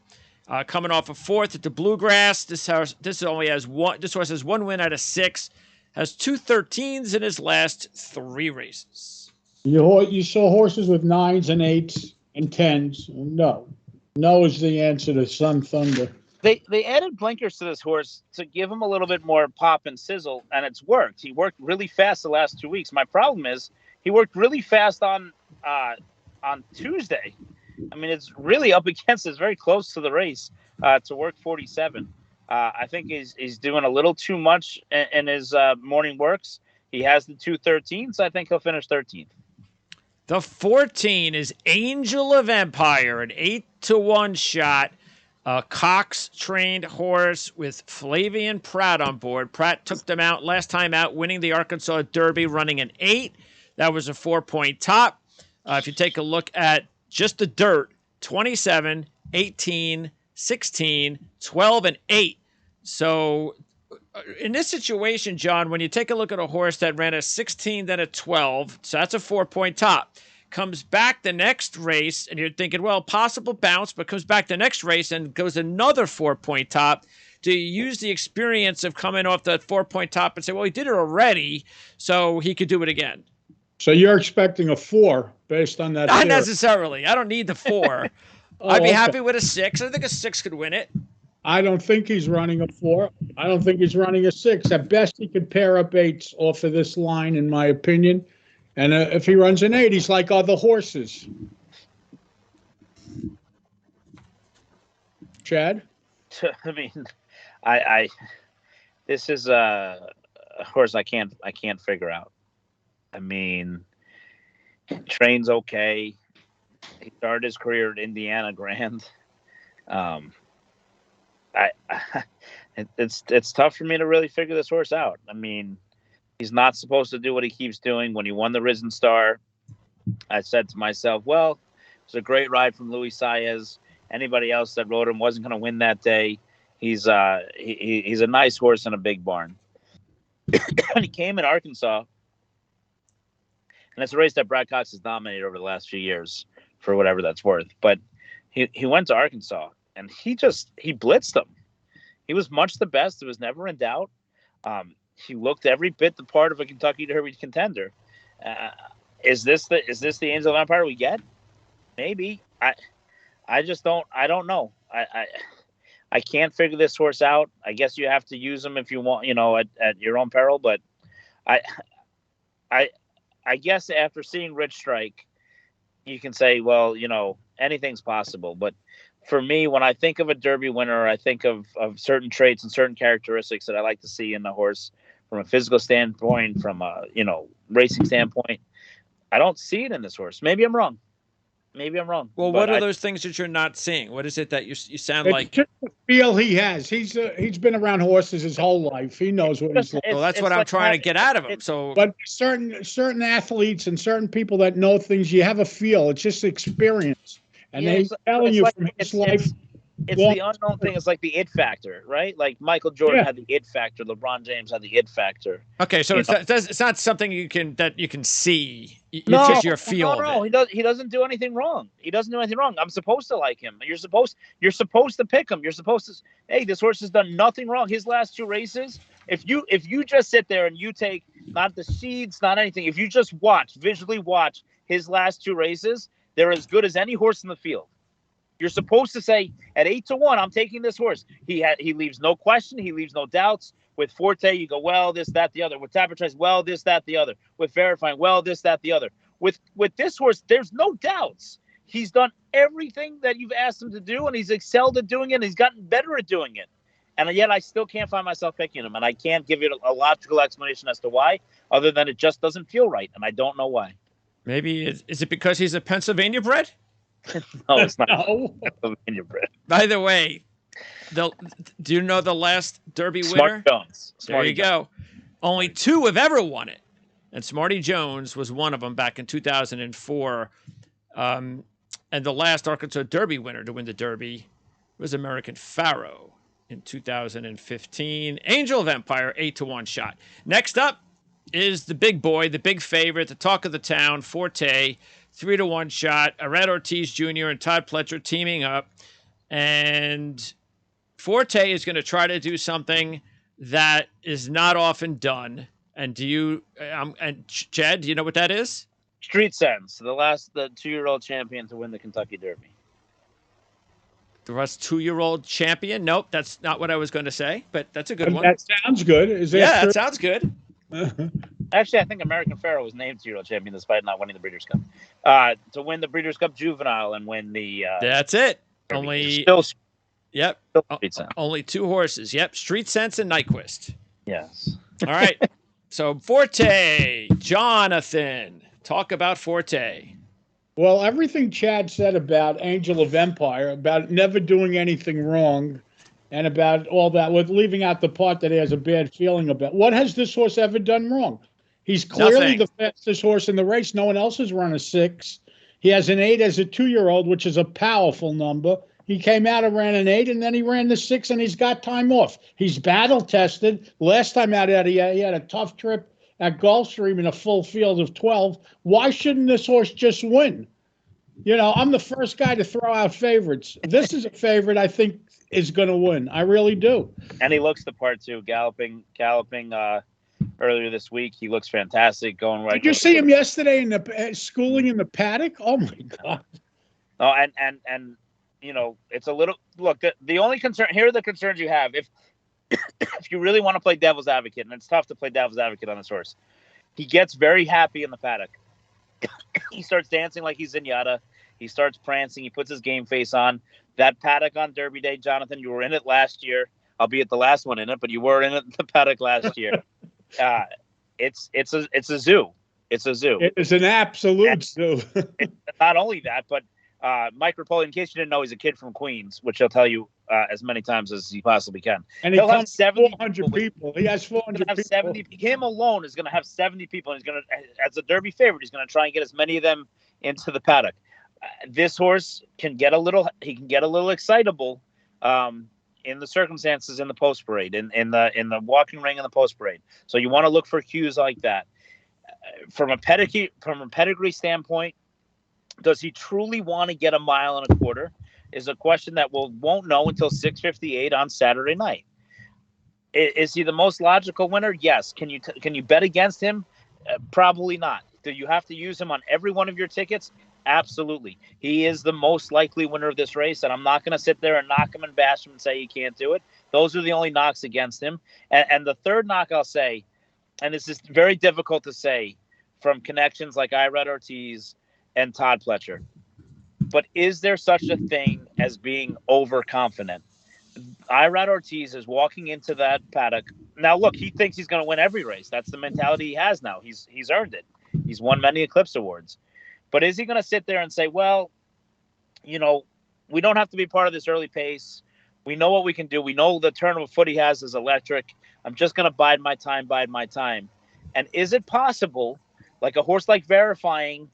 Coming off a 4th at the Bluegrass. This horse has one win out of 6. Has 2 13s in his last 3 races. You saw horses with 9s and 8s and 10s. No is the answer to Sun Thunder. They added blinkers to this horse to give him a little bit more pop and sizzle, and it's worked. He worked really fast the last 2 weeks. My problem is he worked really fast on Tuesday. I mean, it's really up against. It's very close to the race to work 47. I think he's doing a little too much in his morning works. He has the 2 13s. So I think he'll finish 13th. The 14 is Angel of Empire, an 8-1 shot. A Cox-trained horse with Flavian Pratt on board. Pratt took them out last time out, winning the Arkansas Derby, running an 8. That was a 4-point top. If you take a look at just the dirt, 27, 18, 16, 12, and 8. So in this situation, John, when you take a look at a horse that ran a 16, then a 12, so that's a 4-point top, comes back the next race, and you're thinking, well, possible bounce, but comes back the next race and goes another 4-point top. Do you use the experience of coming off that 4-point top and say, well, he did it already, so he could do it again? So you're expecting a 4 based on that? Not necessarily. I don't need the 4. I'd be happy with a 6. I think a 6 could win it. I don't think he's running a 4. I don't think he's running a 6. At best, he could pair up 8s off of this line, in my opinion. And if he runs an 8, he's like other horses. Chad? I mean, this is a horse I can't figure out. I mean, trains okay. He started his career at Indiana Grand. It's tough for me to really figure this horse out. I mean, he's not supposed to do what he keeps doing. When he won the Risen Star, I said to myself, well, it was a great ride from Luis Saez. Anybody else that rode him wasn't going to win that day. He's a nice horse in a big barn. And he came in Arkansas, and it's a race that Brad Cox has dominated over the last few years for whatever that's worth. But he went to Arkansas, and he blitzed them. He was much the best. It was never in doubt. He looked every bit the part of a Kentucky Derby contender. Is this the Angel of Empire we get? Maybe. I just don't. I don't know. I can't figure this horse out. I guess you have to use him if you want, at your own peril. But I guess after seeing Rich Strike, you can say, well, anything's possible. But for me, when I think of a Derby winner, I think of certain traits and certain characteristics that I like to see in the horse from a physical standpoint, from a racing standpoint. I don't see it in this horse. Maybe I'm wrong. Well, But what are those things that you're not seeing? What is it that you sound It's like? just the feel he has. He's been around horses his whole life. He knows what he's like. Well, that's what I'm trying to get out of him. So, But certain athletes and certain people that know things, you have a feel. It's just experience, and Yeah, he's telling you from his life. it's the unknown thing. It's like the it factor, right? Like Michael Jordan had the it factor. LeBron James had the it factor. okay, so it's not something you can see. It's No, just your feel. no, he doesn't do anything wrong. I'm supposed to like him. You're supposed to pick him. You're supposed to. Hey, this horse has done nothing wrong. His last 2 races. If you just sit there and you take not the seeds, not anything. If you just visually watch his last 2 races, they're as good as any horse in the field. You're supposed to say at 8-1, I'm taking this horse. He leaves no question. He leaves no doubts. With Forte, you go, well, this, that, the other. With Tabatrez, well, this, that, the other. With Verifying, well, this, that, the other. With this horse, there's no doubts. He's done everything that you've asked him to do, and he's excelled at doing it, and he's gotten better at doing it. And yet I still can't find myself picking him, and I can't give you a logical explanation as to why, other than it just doesn't feel right, and I don't know why. Maybe is it because he's a Pennsylvania bred? No, it's not. No. Pennsylvania bred. By the way, do you know the last Derby winner? Smart Jones. There you go. Only 2 have ever won it, and Smarty Jones was one of them back in 2004. And the last Arkansas Derby winner to win the Derby was American Pharaoh in 2015. Angel of Empire, 8-1 shot. Next up is the big boy, the big favorite, the talk of the town, Forte, 3-1 shot. Red Ortiz Jr. and Todd Pletcher teaming up. And Forte is going to try to do something that is not often done. And and Chad, do you know what that is? Street Sense, the 2-year-old champion to win the Kentucky Derby. The last 2-year-old champion? Nope, that's not what I was going to say, but that's a good one. That sounds good. That sounds good. Actually, I think American Pharaoh was named 2-year-old champion despite not winning the Breeders' Cup. To win the Breeders' Cup Juvenile and win the... that's it. Derby. Only 2 horses. Yep, Street Sense and Nyquist. Yes. All right. So Forte, Jonathan, talk about Forte. Well, everything Chad said about Angel of Empire, about never doing anything wrong, and about all that, with leaving out the part that he has a bad feeling about. What has this horse ever done wrong? He's clearly the fastest horse in the race. No one else has run a 6. He has an 8 as a 2-year-old, which is a powerful number. He came out and ran an 8, and then he ran the 6, and he's got time off. He's battle-tested. Last time out, he had a tough trip at Gulfstream in a full field of 12. Why shouldn't this horse just win? You know, I'm the first guy to throw out favorites. This is a favorite I think is going to win. I really do. And he looks the part, too. Galloping earlier this week. He looks fantastic going right. Did you see him yesterday in the schooling in the paddock? Oh, my God. Oh, and you know, it's a little look. The only concern here are the concerns you have if you really want to play devil's advocate, and it's tough to play devil's advocate on this horse. He gets very happy in the paddock. He starts dancing like he's Zenyatta. He starts prancing. He puts his game face on. That paddock on Derby Day, Jonathan, you were in it last year, albeit the last one in it, but you were in it the paddock last year. It's a zoo. It's a zoo. It is an absolute zoo. Not only that, but Mike Rapoli, in case you didn't know, he's a kid from Queens, which he'll tell you as many times as he possibly can. And he'll have 400 people. He has 400 people. 70. Him alone is going to have 70 people. And he's going to, as a Derby favorite, he's going to try and get as many of them into the paddock. This horse can get a little excitable in the circumstances in the post parade, in the walking ring in the post parade. So you want to look for cues like that. From a pedigree standpoint, does he truly want to get 1.25 miles? Is a question that won't know until 6:58 on Saturday night. Is he the most logical winner? Yes. Can you bet against him? Probably not. Do you have to use him on every one of your tickets? Absolutely. He is the most likely winner of this race, and I'm not going to sit there and knock him and bash him and say he can't do it. Those are the only knocks against him. And the third knock I'll say, and this is very difficult to say from connections like Red Ortiz and Todd Pletcher, but is there such a thing as being overconfident? Red Ortiz is walking into that paddock. Now, look, he thinks he's going to win every race. That's the mentality he has now. He's earned it. He's won many Eclipse Awards. But is he going to sit there and say, well, we don't have to be part of this early pace. We know what we can do. We know the turn of a foot he has is electric. I'm just going to bide my time. And is it possible, like a horse like Verifying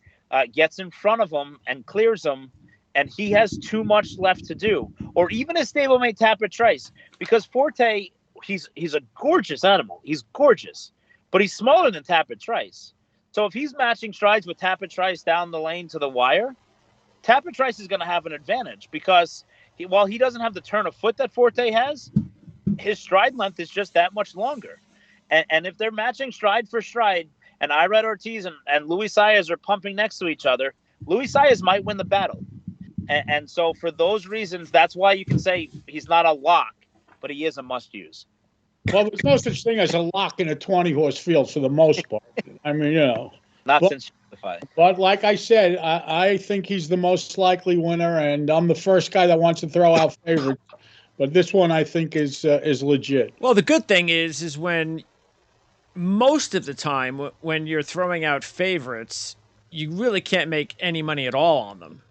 gets in front of him and clears him, and he has too much left to do? Or even his stablemate Tapit Trice, because Forte, he's a gorgeous animal. He's gorgeous, but he's smaller than Tapit Trice. So if he's matching strides with Tapit Trice down the lane to the wire, Tapit Trice is going to have an advantage because while he doesn't have the turn of foot that Forte has, his stride length is just that much longer. And if they're matching stride for stride, and Irad Ortiz and Luis Saez are pumping next to each other, Luis Saez might win the battle. And so for those reasons, that's why you can say he's not a lock, but he is a must-use. Well, there's no such thing as a lock in a 20-horse field for the most part. I mean, Not since Shopify. But like I said, I think he's the most likely winner, and I'm the first guy that wants to throw out favorites. But this one, I think, is legit. Well, the good thing is when most of the time when you're throwing out favorites, you really can't make any money at all on them.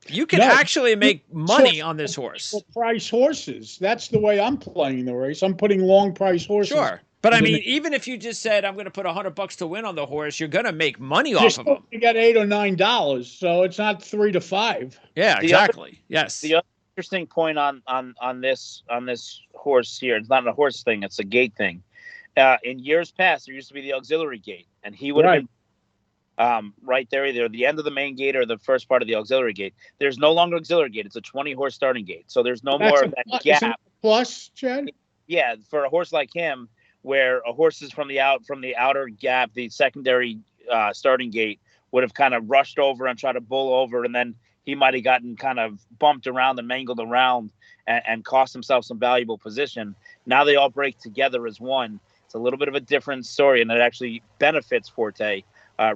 You can actually make money on this horse. Price horses. That's the way I'm playing the race. I'm putting long price horses. Sure. But I mean, even if you just said, I'm going to put $100 to win on the horse, you're going to make money off of them. You got $8 or $9, so it's not $3 to $5. Yeah, exactly. Yes. The other interesting point on this horse here, it's not a horse thing, it's a gate thing. In years past, there used to be the auxiliary gate, and he would have been right there, either the end of the main gate or the first part of the auxiliary gate. There's no longer auxiliary gate; it's a 20-horse starting gate, so there's no more of that gap. Plus, Chad? Yeah, for a horse like him, where a horse is from the outer gap, the secondary starting gate would have kind of rushed over and tried to bull over, and then he might have gotten kind of bumped around and mangled around and cost himself some valuable position. Now they all break together as one. It's a little bit of a different story, and it actually benefits Forte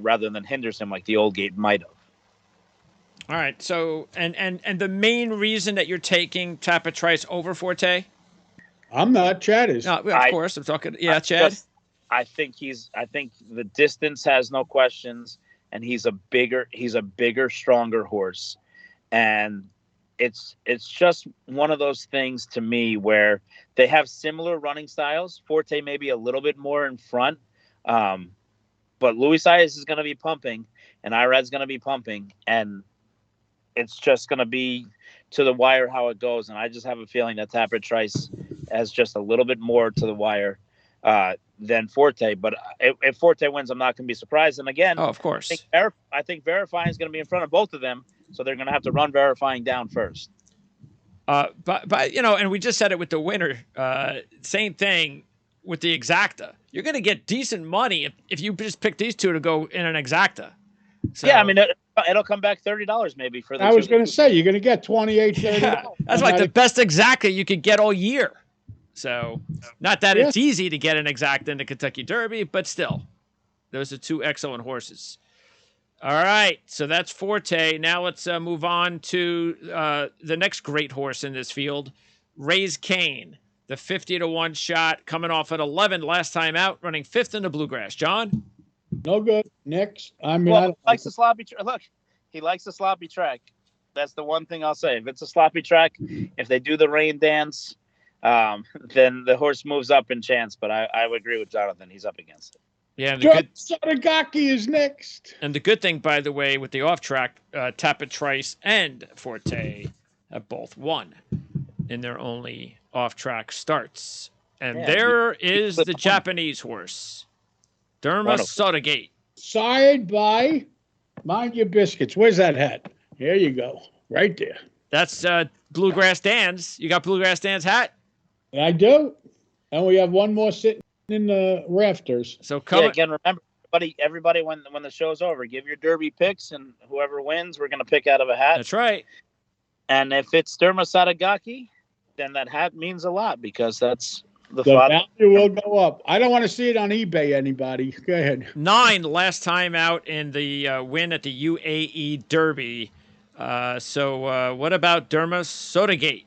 rather than hinders him like the old gate might have. All right. So, and the main reason that you're taking Tapit Trice over Forte? I'm not. Chad is. No, of course. I'm talking. Yeah, Chad. I think the distance has no questions, and he's a bigger, stronger horse, and it's just one of those things to me where they have similar running styles. Forte maybe a little bit more in front, but Luis Saez is going to be pumping, and Irad's going to be pumping, and it's just going to be to the wire how it goes. And I just have a feeling that Tapit Trice has just a little bit more to the wire than Forte. But if Forte wins, I'm not going to be surprised. And again, of course, I think Verifying is going to be in front of both of them, so they're going to have to run Verifying down first. But and we just said it with the winner. Same thing with the exacta. You're going to get decent money if you just pick these two to go in an exacta. So, yeah, I mean, it'll come back $30 maybe for the I was going to say, you're going to get $28, $30. Yeah, that's like the best exacta you could get all year. So, not that it's easy to get an exacta in the Kentucky Derby, but still, those are two excellent horses. All right, so that's Forte. Now let's move on to the next great horse in this field, Raise Cane, the 50-1 shot, coming off at 11 last time out, running 5th in the Bluegrass. John? No good. Next. I mean, he likes the sloppy track. Look, he likes the sloppy track. That's the one thing I'll say. If it's a sloppy track, if they do the rain dance, then the horse moves up in chance. But I would agree with Jonathan. He's up against it. Yeah, and Sotogaki is next. And the good thing, by the way, with the off track, Tapit Trice and Forte have both won in their only off track starts. And there is the Japanese horse, Derma Sotogate. Sired by Mind Your Biscuits. Where's that hat? There you go. Right there. That's Bluegrass Dan's. You got Bluegrass Dan's hat? I do. And we have one more sitting in the rafters. So again, remember, everybody, when the show's over, give your Derby picks, and whoever wins, we're going to pick out of a hat. That's right. And if it's Derma Sotogake, then that hat means a lot because that's the value will go up. I don't want to see it on eBay, anybody. Go ahead. 9 last time out in the win at the UAE Derby. So what about Derma Sotogate?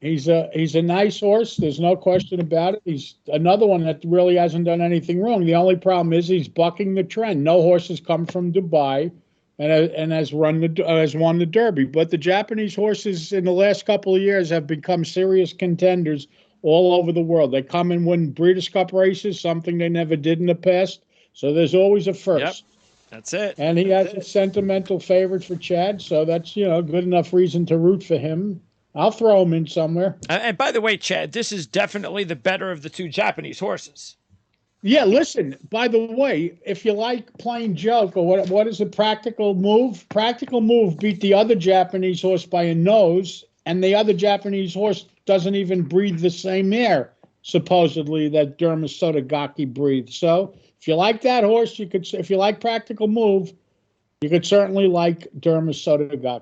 He's a nice horse. There's no question about it. He's another one that really hasn't done anything wrong. The only problem is he's bucking the trend. No horse has come from Dubai and has won the Derby. But the Japanese horses in the last couple of years have become serious contenders all over the world. They come and win Breeders' Cup races, something they never did in the past. So there's always a first. Yep, that's it. And he has a sentimental favorite for Chad, so that's good enough reason to root for him. I'll throw him in somewhere. And by the way, Chad, this is definitely the better of the two Japanese horses. Yeah, listen, by the way, if you like playing joke or what is a practical move? Practical move beat the other Japanese horse by a nose, and the other Japanese horse doesn't even breathe the same air, supposedly, that Dermis Sotogake breathes. So if you like that horse, if you like practical move, you could certainly like Dermis Sotogake.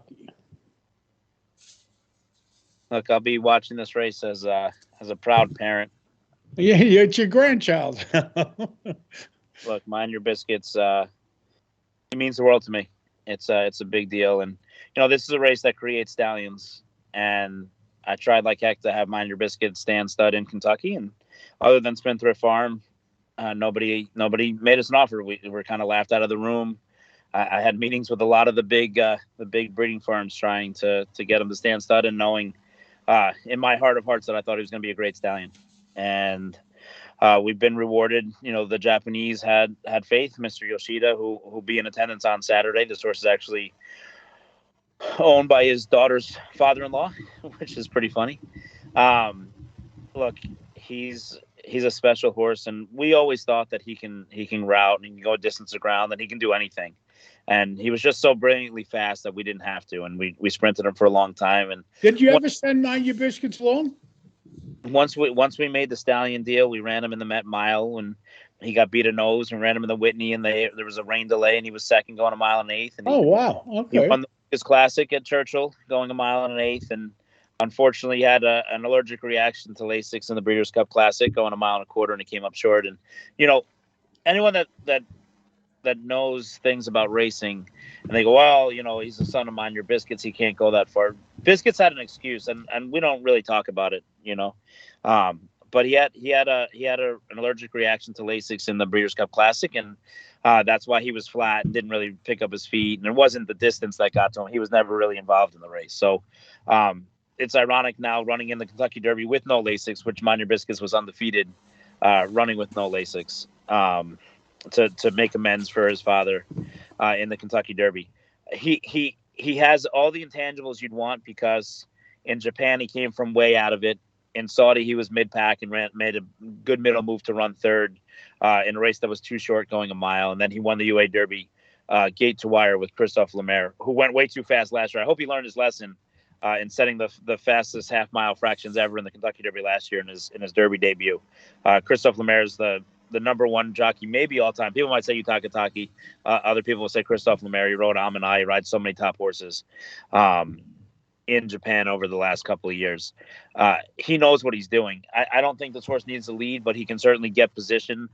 Look, I'll be watching this race as a proud parent. Yeah, it's your grandchild. Look, Mind Your Biscuits. It means the world to me. It's a big deal, and this is a race that creates stallions. And I tried like heck to have Mind Your Biscuits stand stud in Kentucky, and other than Spendthrift Farm, nobody made us an offer. We were kind of laughed out of the room. I had meetings with a lot of the big breeding farms trying to get him to stand stud, and knowing in my heart of hearts that I thought he was going to be a great stallion. And we've been rewarded. The Japanese had faith. Mr. Yoshida, who will be in attendance on Saturday. This horse is actually owned by his daughter's father-in-law, which is pretty funny. Look, he's a special horse, and we always thought that he can route and he can go distance to ground and he can do anything. And he was just so brilliantly fast that we didn't have to, and we sprinted him for a long time. And did you ever send Mind Your Biscuits long? Once we made the stallion deal, we ran him in the Met Mile when he got beat a nose, and ran him in the Whitney, and there was a rain delay, and he was second going a mile and an eighth. And wow, okay. He won his classic at Churchill going a mile and an eighth, and unfortunately he had an allergic reaction to Lasix in the Breeders' Cup Classic going a mile and a quarter, and he came up short. And anyone that knows things about racing, and they go, well, he's the son of Mind Your Biscuits, he can't go that far. Biscuits had an excuse, and we don't really talk about it, but he had an allergic reaction to Lasix in the Breeders' Cup Classic, and that's why he was flat and didn't really pick up his feet, and it wasn't the distance that got to him. He was never really involved in the race. So it's ironic now running in the Kentucky Derby with no Lasix, which Mind Your Biscuits was undefeated running with no Lasix. To make amends for his father in the Kentucky Derby. He has all the intangibles you'd want, because in Japan he came from way out of it. In Saudi he was mid-pack and made a good middle move to run third in a race that was too short going a mile. And then he won the UA Derby gate to wire with Christophe Lemaire, who went way too fast last year. I hope he learned his lesson in setting the fastest half-mile fractions ever in the Kentucky Derby last year in his Derby debut. Christophe Lemaire is the number one jockey, maybe all time. People might say Yutaka Taki. Other people will say Christophe Lemaire. He rode Amanai. He rides so many top horses in Japan over the last couple of years. He knows what he's doing. I don't think this horse needs to lead, but he can certainly get position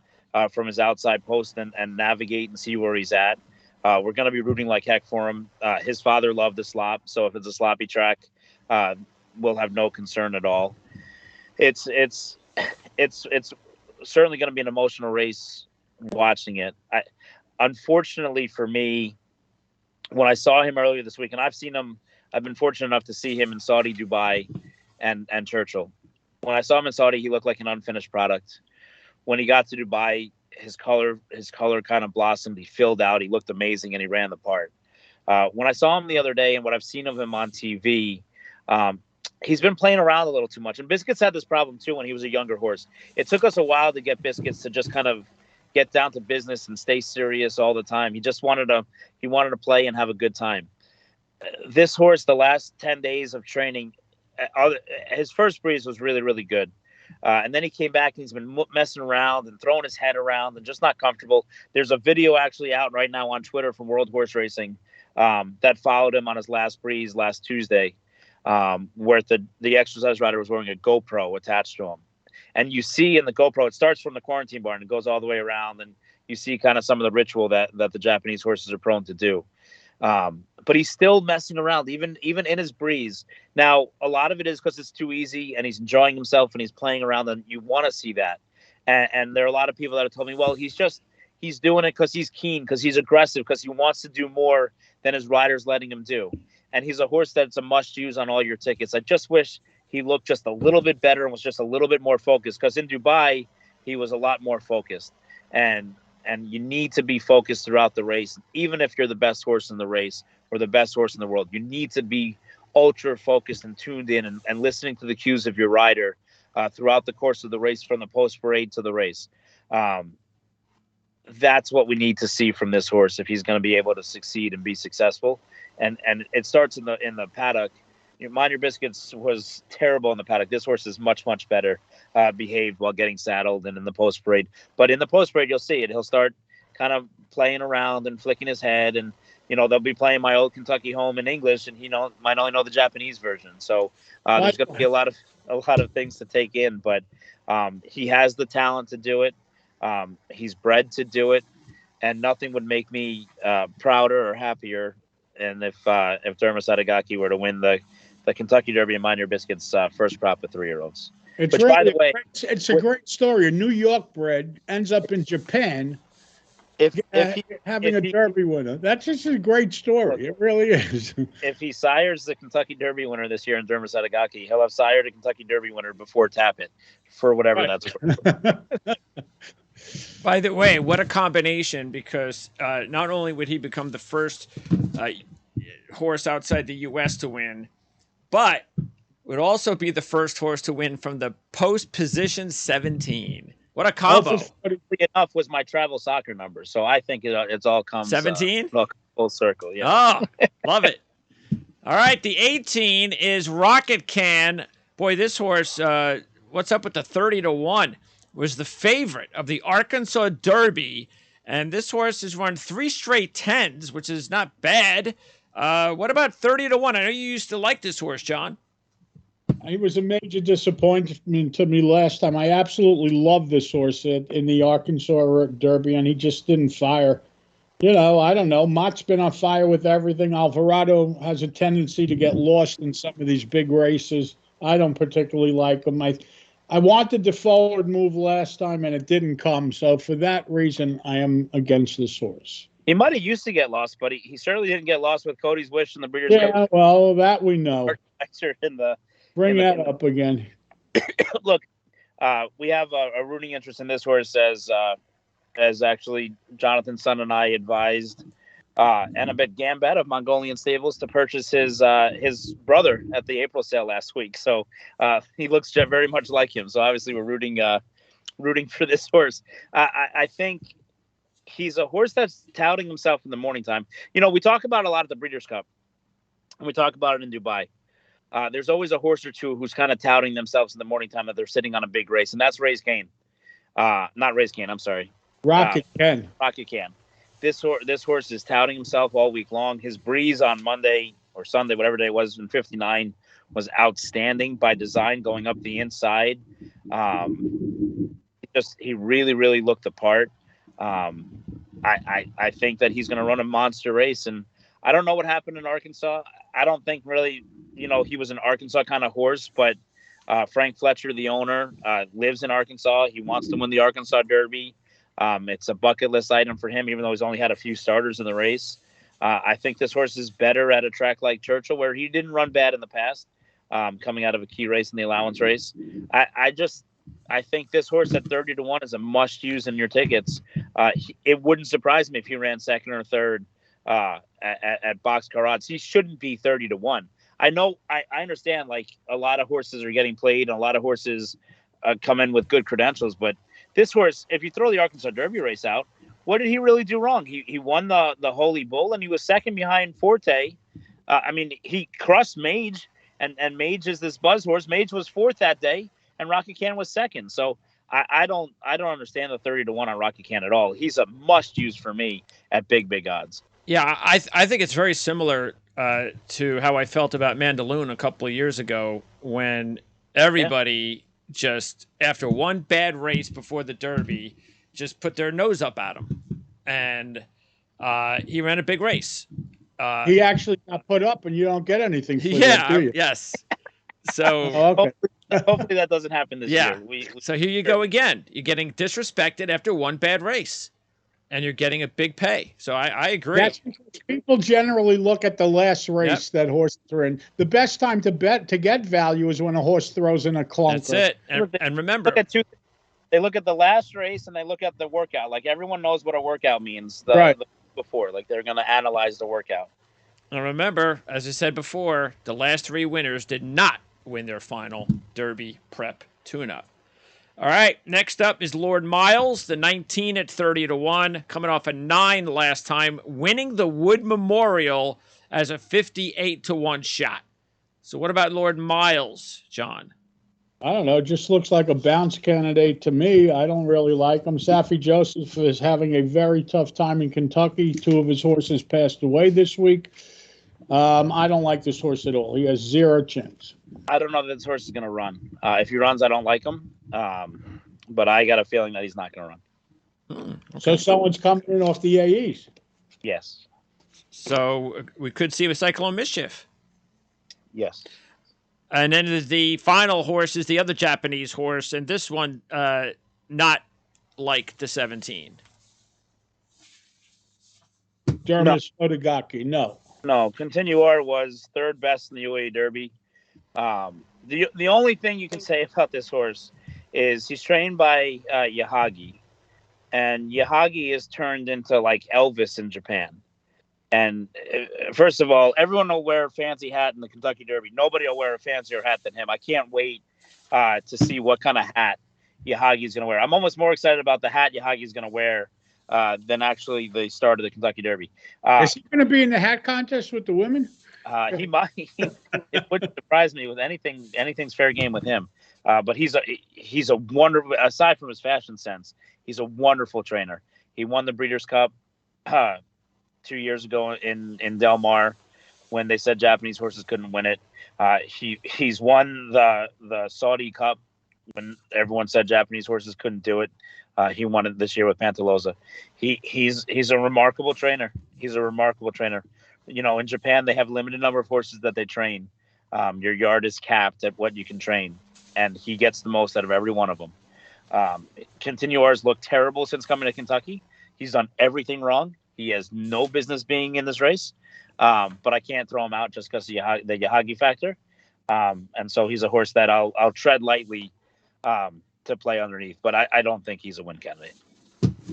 from his outside post and navigate and see where he's at. We're going to be rooting like heck for him. His father loved the slop, so if it's a sloppy track, we'll have no concern at all. It's certainly going to be an emotional race watching it. Unfortunately for me, when I saw him earlier this week, and I've been fortunate enough to see him in Saudi, Dubai, and Churchill. When I saw him in Saudi, he looked like an unfinished product. When he got to Dubai, his color kind of blossomed. He filled out. He looked amazing, and he ran the part. When I saw him the other day, and what I've seen of him on TV, he's been playing around a little too much. And Biscuits had this problem too when he was a younger horse. It took us a while to get Biscuits to just kind of get down to business and stay serious all the time. He just wanted to play and have a good time. This horse, the last 10 days of training, his first breeze was really, really good. And then he came back and he's been messing around and throwing his head around and just not comfortable. There's a video actually out right now on Twitter from World Horse Racing that followed him on his last breeze last Tuesday, where the exercise rider was wearing a GoPro attached to him. And you see in the GoPro, it starts from the quarantine barn and goes all the way around. And you see kind of some of the ritual that the Japanese horses are prone to do. But he's still messing around, even in his breeze. Now, a lot of it is because it's too easy, and he's enjoying himself, and he's playing around, and you want to see that. And there are a lot of people that have told me, well, he's doing it because he's keen, because he's aggressive, because he wants to do more than his rider's letting him do. And he's a horse that's a must-use on all your tickets. I just wish he looked just a little bit better and was just a little bit more focused, because in Dubai, he was a lot more focused. And you need to be focused throughout the race, even if you're the best horse in the race or the best horse in the world. You need to be ultra focused and tuned in and listening to the cues of your rider throughout the course of the race, from the post parade to the race. That's what we need to see from this horse if he's going to be able to succeed and be successful. And it starts in the paddock. Mind Your Biscuits was terrible in the paddock. This horse is much, much better behaved while getting saddled and in the post parade. But in the post parade, you'll see it. He'll start kind of playing around and flicking his head, and they'll be playing My Old Kentucky Home in English, and he might only know the Japanese version. So there's going to be a lot of things to take in. But he has the talent to do it. He's bred to do it, and nothing would make me prouder or happier. And if Dermot Sadagaki were to win the Kentucky Derby and Mind Your Biscuits first crop of 3-year-olds. It's really by the way, it's a great story. A New York bred ends up in Japan having a Derby winner. That's just a great story. It really is. If he sires the Kentucky Derby winner this year in Dermot Sadagaki, he'll have sired a Kentucky Derby winner before Tappet, for whatever that's worth. By the way, what a combination, because not only would he become the first horse outside the U.S. to win, but would also be the first horse to win from the post position 17. What a combo. Enough was my travel soccer number, so I think it's all comes 17? Full circle. Yeah. Oh, love it. All right, the 18 is Rocket Can. Boy, this horse, what's up with the 30-1? Was the favorite of the Arkansas Derby, and this horse has run 3 straight 10s, which is not bad. What about 30-1? I know you used to like this horse, John. He was a major disappointment to me last time. I absolutely love this horse in the Arkansas Derby, and he just didn't fire. I don't know. Mott's been on fire with everything. Alvarado has a tendency to get lost in some of these big races. I don't particularly like him. I wanted the forward move last time, and it didn't come. So for that reason, I am against this horse. He might have used to get lost, but he certainly didn't get lost with Cody's Wish and the Breeders' Cup. Yeah, well, that we know. Bring that up again. Look, we have a rooting interest in this horse, as actually Jonathan's son and I advised Annabeth Gambett of Mongolian Stables to purchase his brother at the April sale last week. So he looks very much like him. So obviously we're rooting for this horse. I think he's a horse that's touting himself in the morning time. We talk about a lot at the Breeders' Cup, and we talk about it in Dubai. There's always a horse or two who's kind of touting themselves in the morning time that they're sitting on a big race, and that's Race Cane. Not Race Cane, I'm sorry. Rocket Can. Rocket Can. This horse is touting himself all week long. His breeze on Monday or Sunday, whatever day it was, in 59 was outstanding by design, going up the inside. He really, really looked the part. I think that he's going to run a monster race, and I don't know what happened in Arkansas. I don't think really, he was an Arkansas kind of horse, but Frank Fletcher, the owner, lives in Arkansas. He wants to win the Arkansas Derby. It's a bucket list item for him, even though he's only had a few starters in the race. I think this horse is better at a track like Churchill, where he didn't run bad in the past, coming out of a key race in the allowance race. I think this horse at 30-1 is a must use in your tickets. It wouldn't surprise me if he ran second or third at boxcar odds. He shouldn't be 30-1. I know, I understand, like, a lot of horses are getting played and a lot of horses come in with good credentials, but this horse, if you throw the Arkansas Derby race out, what did he really do wrong? He won the Holy Bull, and he was second behind Forte. He crushed Mage, and Mage is this buzz horse. Mage was fourth that day, and Rocky Can was second. So I don't understand the 30-1 on Rocky Can at all. He's a must use for me at big odds. Yeah, I think it's very similar to how I felt about Mandaloon a couple of years ago, when everybody just, after one bad race before the Derby, just put their nose up at him. And he ran a big race. He actually got put up, and you don't get anything for that, do you? Yes. So Oh, okay. Hopefully that doesn't happen this yeah. year. So here you go again. You're getting disrespected after one bad race, and you're getting a big pay. So I agree. That's because people generally look at the last race that horses are in. The best time to get value is when a horse throws in a clunker. That's it. And remember, they look at the last race and they look at the workout. Like everyone knows what a workout means. Before, like they're going to analyze the workout. And remember, as I said before, the last three winners did not win their final Derby Prep tune-up. All right, next up is Lord Miles, the 19 at 30-1, coming off a 9 last time, winning the Wood Memorial as a 58-1 shot. So what about Lord Miles, John? I don't know. Just looks like a bounce candidate to me. I don't really like him. Safi Joseph is having a very tough time in Kentucky. 2 of his horses passed away this week. I don't like this horse at all. He has 0 chance. I don't know that this horse is going to run. If he runs, I don't like him. But I got a feeling that he's not going to run. Okay. So someone's coming in off the AEs. Yes. So we could see a Cyclone Mischief. Yes. And then the final horse is the other Japanese horse, and this one not like the 17. Dermis Odagaki, no. No, Continuar was 3rd best in the UAE Derby. The only thing you can say about this horse is he's trained by Yahagi, and Yahagi is turned into like Elvis in Japan. And first of all, everyone will wear a fancy hat in the Kentucky Derby. Nobody will wear a fancier hat than him. I can't wait to see what kind of hat Yahagi's going to wear. I'm almost more excited about the hat Yahagi's going to wear than actually the start of the Kentucky Derby. Is he going to be in the hat contest with the women? He might. It wouldn't surprise me with anything. Anything's fair game with him. But he's a wonderful. Aside from his fashion sense, he's a wonderful trainer. He won the Breeders' Cup 2 years ago in Del Mar when they said Japanese horses couldn't win it. He's won the Saudi Cup when everyone said Japanese horses couldn't do it. He won it this year with Pantalosa. He's a remarkable trainer. He's a remarkable trainer. You know, in Japan, they have limited number of horses that they train. Your yard is capped at what you can train, and he gets the most out of every one of them. Continuars look terrible since coming to Kentucky. He's done everything wrong. He has no business being in this race, but I can't throw him out just because the Yahagi factor. And so he's a horse that I'll tread lightly to play underneath, but I don't think he's a win candidate.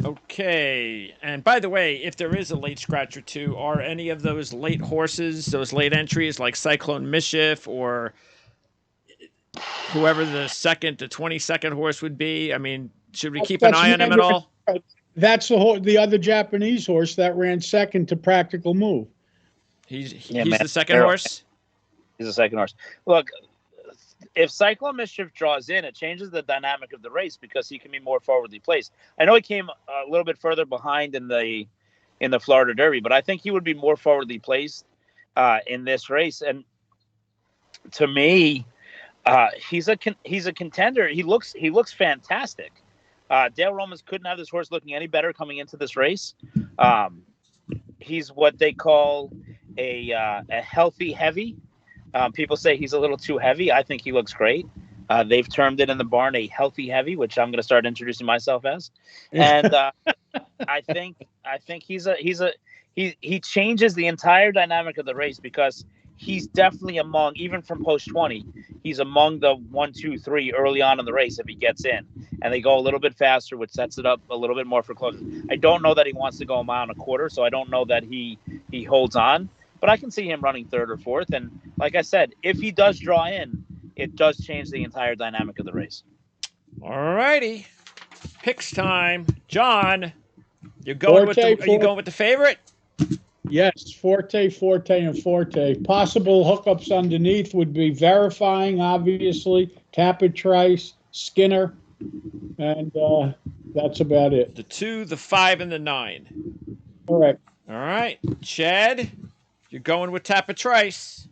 Okay. And by the way, if there is a late scratch or two, are any of those late horses, those late entries like Cyclone Mischief or whoever the 22nd horse would be? I mean, should we keep an eye on him at all? That's the other Japanese horse that ran second to Practical Move. He's the second horse? He's the second horse. Look, if Cyclone Mischief draws in, it changes the dynamic of the race because he can be more forwardly placed. I know he came a little bit further behind in the Florida Derby, but I think he would be more forwardly placed in this race. And to me, he's a contender. He looks fantastic. Dale Romans couldn't have this horse looking any better coming into this race. He's what they call a healthy heavy. People say he's a little too heavy. I think he looks great. They've termed it in the barn a healthy heavy, which I'm going to start introducing myself as. And I think he changes the entire dynamic of the race because he's definitely among, even from post 20, he's among the 1, 2, 3 early on in the race if he gets in. And they go a little bit faster, which sets it up a little bit more for closers. I don't know that he wants to go a mile and a quarter, so I don't know that he holds on. But I can see him running 3rd or 4th. And like I said, if he does draw in, it does change the entire dynamic of the race. All righty. Picks time. John, are you going with the favorite? Yes, Forte, and Forte. Possible hookups underneath would be Verifying, obviously, Tapitrice, Skinner, and that's about it. The 2, the 5, and the 9. Correct. All right. Chad, you're going with Tapitrice.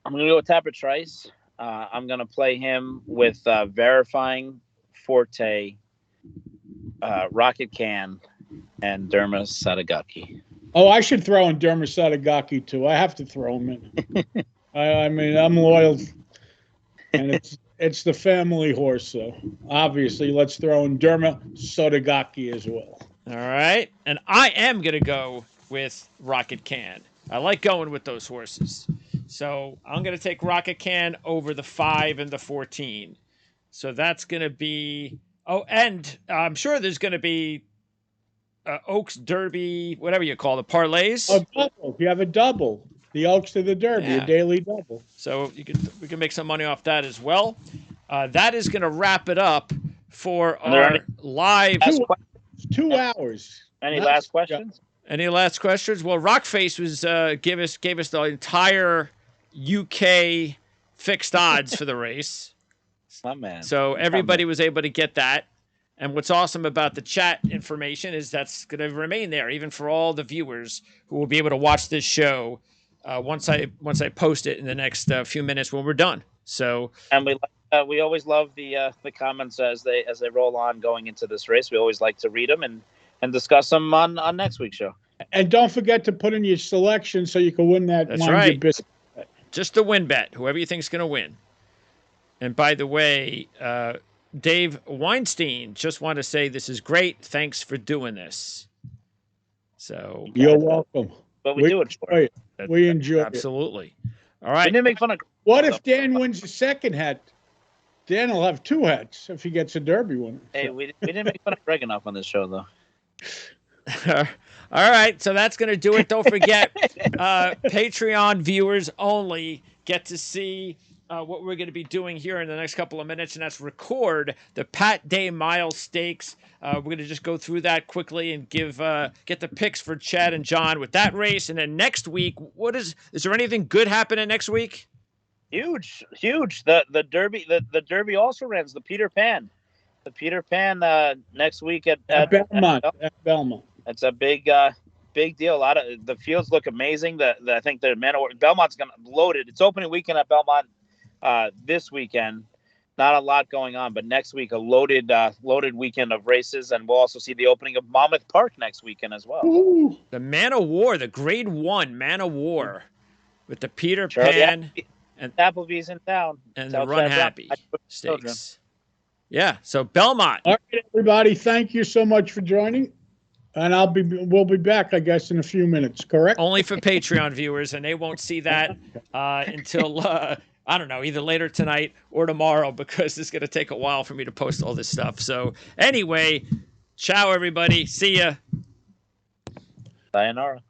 I'm going to go with Tapitrice. I'm going to play him with Verifying, Forte, Rocket Can, and Dermis Sadagaki. Oh, I should throw in Dermasatagaki too. I have to throw him in. I mean, I'm loyal, and it's the family horse, so obviously let's throw in Dermasatagaki as well. All right. And I am going to go with Rocket Can. I like going with those horses. So I'm going to take Rocket Can over the 5 and the 14. So that's going to be. Oh, and I'm sure there's going to be Oaks Derby, whatever you call the parlays. Oh, double. You have a double. The Oaks to the Derby, a daily double. So we can make some money off that as well. That is going to wrap it up for our live. 2 hours. Any last questions? Any last questions? Well, Rockface was gave us the entire UK fixed odds for the race. My man. So everybody was able to get that. And what's awesome about the chat information is that's going to remain there, even for all the viewers who will be able to watch this show once I post it in the next few minutes when we're done. So and we always love the comments as they roll on going into this race. We always like to read them and discuss them on next week's show. And don't forget to put in your selection so you can win that. That's right. Just the win bet, whoever you think is going to win. And by the way, Dave Weinstein just want to say this is great. Thanks for doing this. So you're welcome. But we do it for it. We enjoy it. Absolutely. All right. We didn't make fun of. What if Dan wins the second hat? Dan will have 2 hats if he gets a Derby one. Hey, we didn't make fun of Greg enough on this show, though. All right, so that's going to do it. Don't forget, Patreon viewers only get to see what we're going to be doing here in the next couple of minutes, and that's record the Pat Day Mile Stakes. We're going to just go through that quickly and get the picks for Chad and John with that race. And then next week, is there anything good happening next week? Huge. The Derby also runs the Peter Pan. The Peter Pan next week at Belmont. At Belmont. It's a big deal. A lot of the fields look amazing. I think the Belmont's going to load it. It's opening weekend at Belmont this weekend. Not a lot going on, but next week a loaded weekend of races, and we'll also see the opening of Monmouth Park next weekend as well. Ooh. The Man of War, the Grade 1 Man of War, with the Peter Pan and Applebee's in town and the Run Happy Stakes. Yeah, so Belmont. All right, everybody, thank you so much for joining. And we'll be back, I guess, in a few minutes, correct? Only for Patreon viewers, and they won't see that until, I don't know, either later tonight or tomorrow, because it's going to take a while for me to post all this stuff. So anyway, ciao, everybody. See ya. Sayonara.